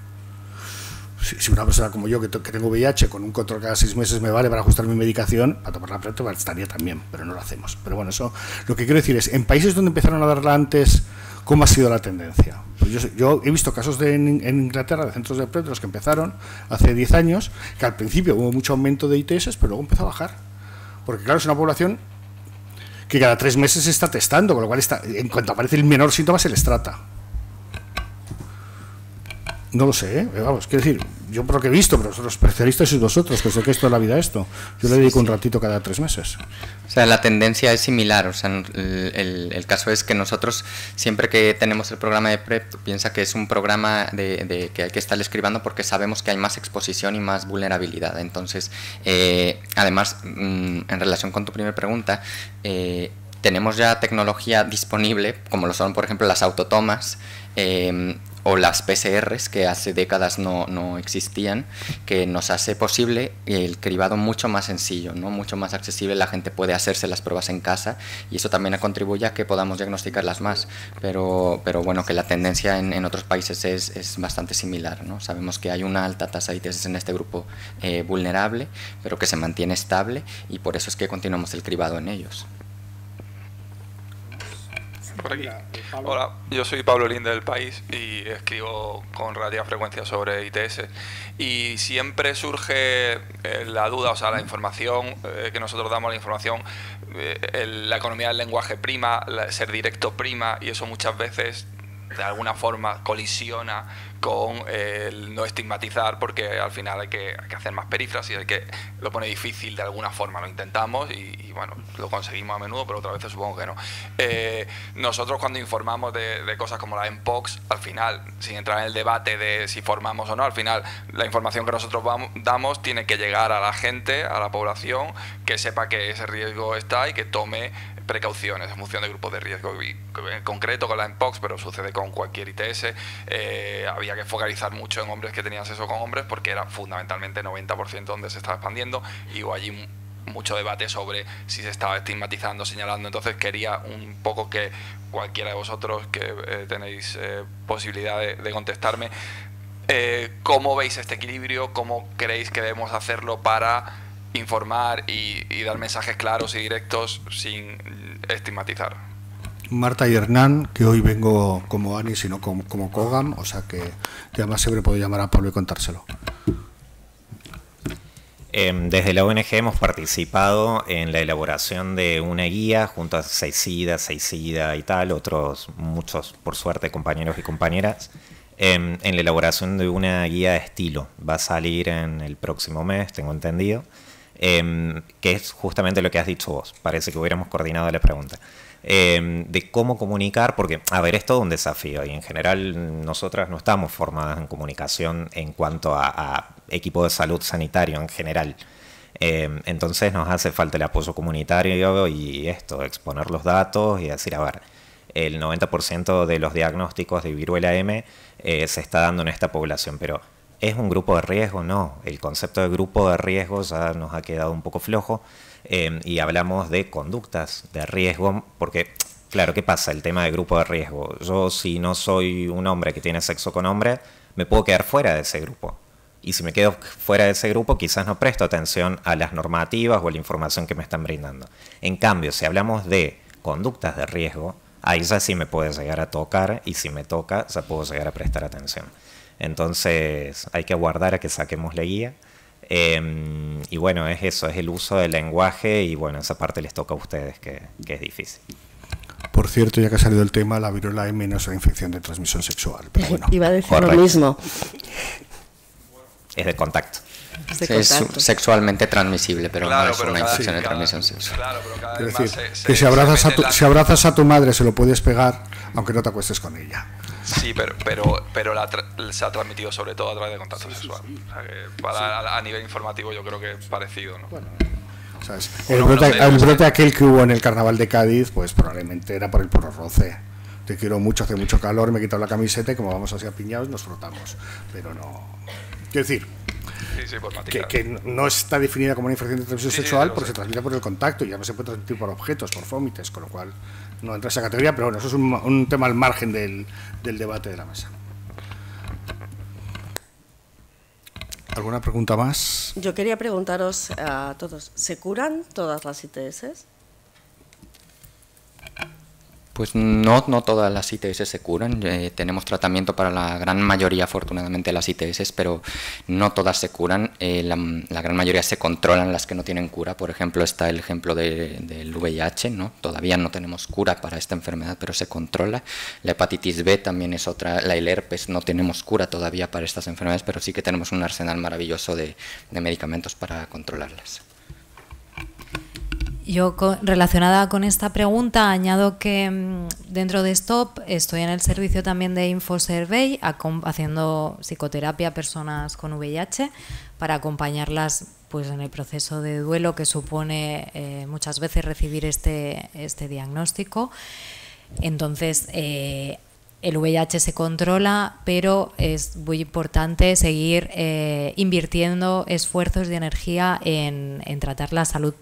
Si una persona como yo, que tengo VIH, con un control cada 6 meses me vale para ajustar mi medicación, para tomar la PrEP estaría también, pero no lo hacemos. Pero bueno, eso, lo que quiero decir es, en países donde empezaron a darla antes, ¿cómo ha sido la tendencia? Pues yo he visto casos en Inglaterra, de centros de PrEP, de los que empezaron hace 10 años, que al principio hubo mucho aumento de ITS, pero luego empezó a bajar. Porque claro, es una población que cada 3 meses se está testando, con lo cual en cuanto aparece el menor síntoma se les trata. No lo sé, vamos, quiero decir, yo por lo que he visto, pero los especialistas sois vosotros, que sé que esto es la vida esto. Yo le dedico un ratito cada 3 meses. O sea, la tendencia es similar, o sea, el caso es que nosotros, siempre que tenemos el programa de PrEP, piensa que es un programa que hay que estar escribiendo porque sabemos que hay más exposición y más vulnerabilidad. Entonces, además, en relación con tu primera pregunta, tenemos ya tecnología disponible, como lo son, por ejemplo, las autotomas, o las PCRs, que hace décadas no existían, que nos hace posible el cribado mucho más sencillo, ¿no? Mucho más accesible, la gente puede hacerse las pruebas en casa, y eso también contribuye a que podamos diagnosticarlas más, pero bueno, que la tendencia en otros países es bastante similar, ¿no? Sabemos que hay una alta tasa de ITS en este grupo vulnerable, pero que se mantiene estable, y por eso es que continuamos el cribado en ellos. Por aquí. Hola, yo soy Pablo Linde del País y escribo con relativa frecuencia sobre ITS. Y siempre surge la duda, o sea, la información que nosotros damos, la información, la economía del lenguaje prima, ser directo prima, y eso muchas veces de alguna forma colisiona con el no estigmatizar, porque al final hay que hacer más perífrasis, lo pone difícil de alguna forma, lo intentamos y bueno, lo conseguimos a menudo, pero otras veces supongo que no. Nosotros cuando informamos de cosas como la MPOX, al final, sin entrar en el debate de si formamos o no, al final la información que nosotros damos tiene que llegar a la gente, a la población, que sepa que ese riesgo está y que tome precauciones en función de grupos de riesgo. Y en concreto con la MPOX, pero sucede con cualquier ITS, había que focalizar mucho en hombres que tenían sexo con hombres, porque era fundamentalmente 90% donde se estaba expandiendo, y hubo allí mucho debate sobre si se estaba estigmatizando, señalando. Entonces quería un poco que cualquiera de vosotros que tenéis posibilidad de contestarme, ¿cómo veis este equilibrio? ¿Cómo creéis que debemos hacerlo para informar y dar mensajes claros y directos sin estigmatizar? Marta y Hernán, que hoy vengo como Ani, sino como Cogam, o sea que además siempre puedo llamar a Pablo y contárselo. Desde la ONG hemos participado en la elaboración de una guía junto a Seisida y tal, otros muchos, por suerte, compañeros y compañeras, en la elaboración de una guía de estilo. Va a salir en el próximo mes, tengo entendido, que es justamente lo que has dicho vos. Parece que hubiéramos coordinado la pregunta. De cómo comunicar, porque, a ver, es todo un desafío y en general nosotras no estamos formadas en comunicación en cuanto a equipo de salud sanitario en general. Entonces nos hace falta el apoyo comunitario y exponer los datos y decir, a ver, el 90% de los diagnósticos de viruela M se está dando en esta población, pero ¿es un grupo de riesgo? No, el concepto de grupo de riesgo ya nos ha quedado un poco flojo. Y hablamos de conductas de riesgo, porque, claro, ¿qué pasa? El tema de grupo de riesgo. Yo, si no soy un hombre que tiene sexo con hombre, me puedo quedar fuera de ese grupo. Y si me quedo fuera de ese grupo, quizás no presto atención a las normativas o a la información que me están brindando. En cambio, si hablamos de conductas de riesgo, ahí ya sí me puede llegar a tocar, y si me toca, ya puedo llegar a prestar atención. Entonces, hay que aguardar a que saquemos la guía. Y bueno, es eso, es el uso del lenguaje, y bueno, esa parte les toca a ustedes, que es difícil. Por cierto, ya que ha salido el tema, la viruela M no es una infección de transmisión sexual. Pero bueno. Iba a decir lo mismo. Es de contacto. Es sexualmente transmisible, pero no es una infección de transmisión sexual. Claro, pero cada es vez decir, más que si abrazas a tu madre se lo puedes pegar, aunque no te acuestes con ella. Sí, pero se ha transmitido sobre todo a través de contacto sexual. O sea, que a nivel informativo yo creo que es parecido, ¿no? Bueno, ¿sabes? El brote aquel que hubo en el carnaval de Cádiz, pues probablemente era por el puro roce. Te quiero mucho, hace mucho calor, me he quitado la camiseta y como vamos así apiñados nos frotamos. Pero no... Quiero decir, que no está definida como una infección de transmisión sexual porque se transmite por el contacto y ya no se puede transmitir por objetos, por vómites, con lo cual no entra esa categoría, pero bueno, eso es un tema al margen del debate de la mesa. ¿Alguna pregunta más? Yo quería preguntaros a todos, ¿se curan todas las ITS? Pues no todas las ITS se curan. Tenemos tratamiento para la gran mayoría, afortunadamente, de las ITS, pero no todas se curan. La gran mayoría se controlan, las que no tienen cura. Por ejemplo, está el ejemplo del VIH, ¿no? Todavía no tenemos cura para esta enfermedad, pero se controla. La hepatitis B también es otra. El herpes, no tenemos cura todavía para estas enfermedades, pero sí que tenemos un arsenal maravilloso de medicamentos para controlarlas. Yo, relacionada con esta pregunta, añado que dentro de STOP estoy en el servicio también de InfoSurvey, haciendo psicoterapia a personas con VIH para acompañarlas pues en el proceso de duelo que supone muchas veces recibir este diagnóstico. Entonces, el VIH se controla, pero es muy importante seguir invirtiendo esfuerzos de energía en tratar la salud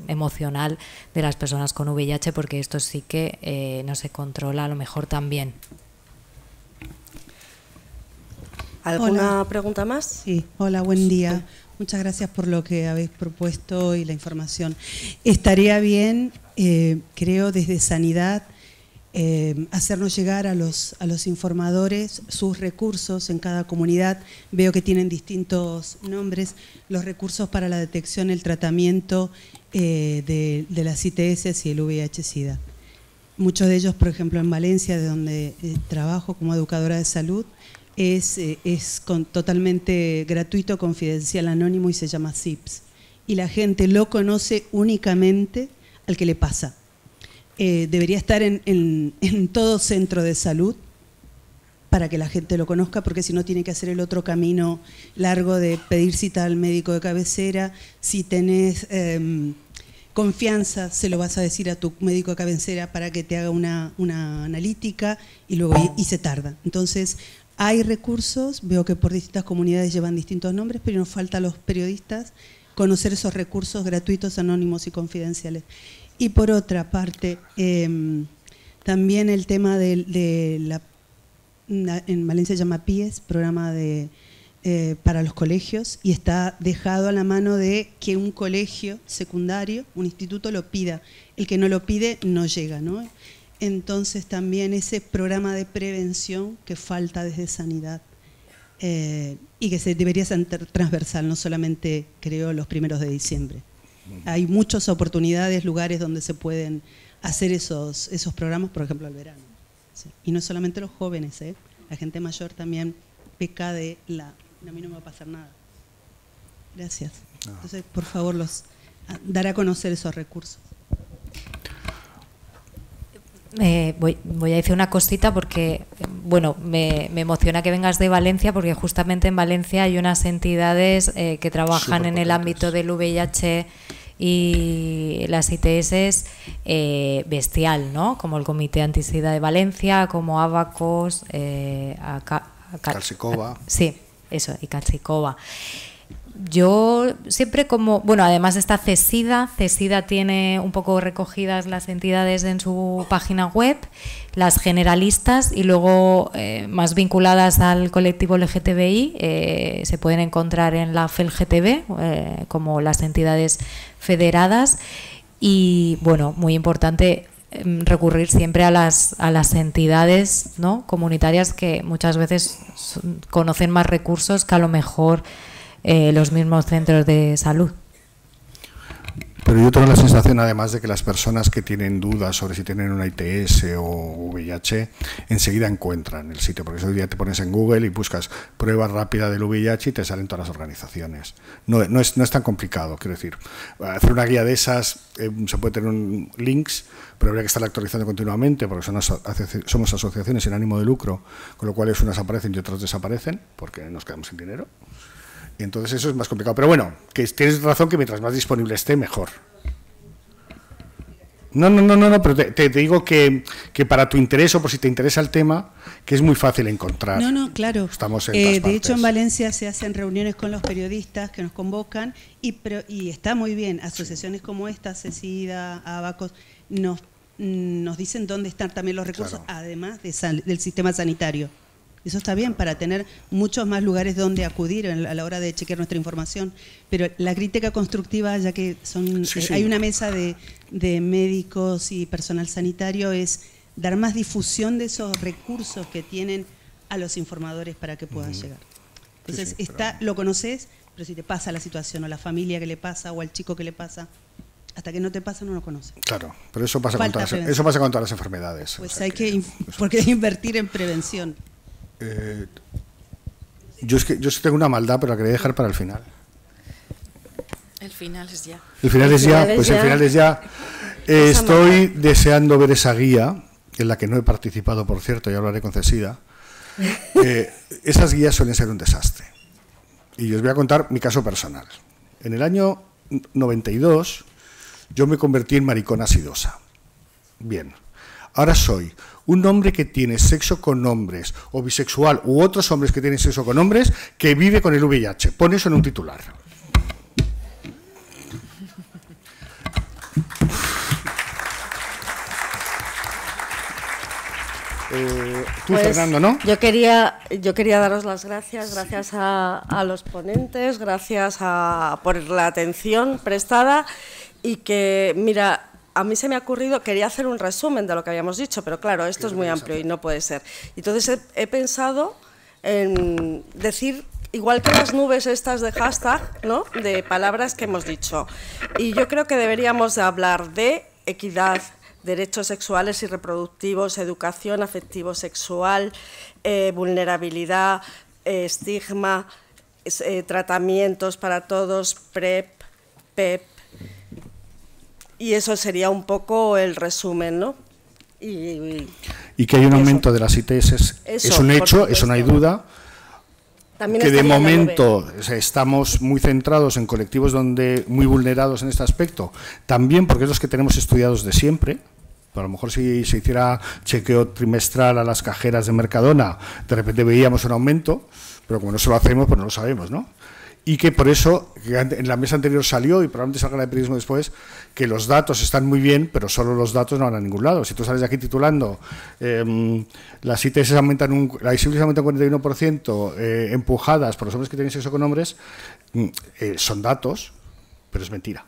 emocional de las personas con VIH, porque esto sí que no se controla a lo mejor también. ¿Alguna pregunta más? Sí, hola, buen día. Sí. Muchas gracias por lo que habéis propuesto y la información. Estaría bien, creo, desde Sanidad, hacernos llegar a los informadores sus recursos en cada comunidad. Veo que tienen distintos nombres, los recursos para la detección, el tratamiento de las ITS y el VIH-Sida. Muchos de ellos, por ejemplo, en Valencia, de donde trabajo como educadora de salud, es totalmente gratuito, confidencial, anónimo y se llama CIPS. Y la gente lo conoce únicamente al que le pasa. Debería estar en todo centro de salud para que la gente lo conozca, porque si no tiene que hacer el otro camino largo de pedir cita al médico de cabecera. Si tenés confianza, se lo vas a decir a tu médico de cabecera para que te haga una analítica y luego y se tarda. Entonces, hay recursos, veo que por distintas comunidades llevan distintos nombres, pero nos falta a los periodistas conocer esos recursos gratuitos, anónimos y confidenciales. Y por otra parte, también el tema en Valencia se llama PIES, programa para los colegios, y está dejado a la mano de que un colegio secundario, un instituto lo pida. El que no lo pide no llega, ¿no? Entonces también ese programa de prevención que falta desde Sanidad y que debería ser transversal, no solamente creo los 1 de diciembre. Hay muchas oportunidades, lugares donde se pueden hacer esos programas, por ejemplo, al verano. Sí. Y no solamente los jóvenes, la gente mayor también peca de a mí no me va a pasar nada. Gracias. Entonces, por favor, dar a conocer esos recursos. Voy a decir una cosita porque, bueno, me emociona que vengas de Valencia, porque justamente en Valencia hay unas entidades que trabajan en el ámbito del VIH y las ITS bestial, ¿no? Como el Comité Antisida de Valencia, como Abacos, Calsicova. Sí, eso, y Calsicova. Yo siempre además está CESIDA tiene un poco recogidas las entidades en su página web, las generalistas y luego más vinculadas al colectivo LGTBI se pueden encontrar en la FELGTB como las entidades federadas y bueno, muy importante recurrir siempre a las entidades, ¿no?, comunitarias que muchas veces conocen más recursos que a lo mejor los mismos centros de salud. Pero yo tengo la sensación, además, de que las personas que tienen dudas sobre si tienen una ITS o VIH, enseguida encuentran el sitio, porque hoy día te pones en Google y buscas prueba rápida del VIH y te salen todas las organizaciones. No es tan complicado, quiero decir. Hacer una guía de esas, se puede tener links, pero habría que estar actualizando continuamente, porque somos asociaciones sin ánimo de lucro, con lo cual unas aparecen y otras desaparecen, porque nos quedamos sin dinero. Y entonces eso es más complicado. Pero bueno, que tienes razón que mientras más disponible esté, mejor. No, pero te digo que para tu interés o por si te interesa el tema, que es muy fácil encontrar. No, claro. Estamos en todas de hecho, en Valencia se hacen reuniones con los periodistas que nos convocan y está muy bien. Asociaciones como esta, CESIDA, Abacos, nos dicen dónde están también los recursos, claro, además del sistema sanitario. Eso está bien para tener muchos más lugares donde acudir a la hora de chequear nuestra información. Pero la crítica constructiva, ya que hay una mesa de médicos y personal sanitario, es dar más difusión de esos recursos que tienen a los informadores para que puedan llegar. Entonces, lo conoces, pero si te pasa la situación o la familia que le pasa o al chico que le pasa, hasta que no te pasa no lo conoces. Claro, pero eso pasa con todas las enfermedades. Pues porque hay que invertir en prevención. Yo tengo una maldad, pero la quería dejar para el final. El final es ya. El final es ya. Estoy deseando ver esa guía, en la que no he participado, por cierto, y hablaré con CESIDA. Esas guías suelen ser un desastre. Y os voy a contar mi caso personal. En el año 92, yo me convertí en maricona sidosa. Bien. Ahora soy un hombre que tiene sexo con hombres, o bisexual, u otros hombres que tienen sexo con hombres, que vive con el VIH. Pon eso en un titular. Tú, pues, Fernando, ¿no? Yo quería daros las gracias a los ponentes, gracias por la atención prestada y que, mira, a mí se me ha ocurrido, quería hacer un resumen de lo que habíamos dicho, pero claro, esto es muy amplio y no puede ser. Entonces he pensado en decir, igual que las nubes estas de hashtag, ¿no?, de palabras que hemos dicho. Y yo creo que deberíamos de hablar de equidad, derechos sexuales y reproductivos, educación afectivo-sexual, vulnerabilidad, estigma, tratamientos para todos, PrEP, PEP, y eso sería un poco el resumen, ¿no? Y que hay un aumento de las ITS es un hecho, eso no hay duda. También que de momento estamos muy centrados en colectivos muy vulnerados en este aspecto, también porque es los que tenemos estudiados de siempre. A lo mejor si se hiciera chequeo trimestral a las cajeras de Mercadona, de repente veíamos un aumento, pero como no se lo hacemos, pues no lo sabemos, ¿no? Y que por eso, que en la mesa anterior salió, y probablemente salga en el periodismo después, que los datos están muy bien, pero solo los datos no van a ningún lado. Si tú sales de aquí titulando, las ITS aumentan, la visibilidad aumenta un 41%, empujadas por los hombres que tienen sexo con hombres, son datos, pero es mentira.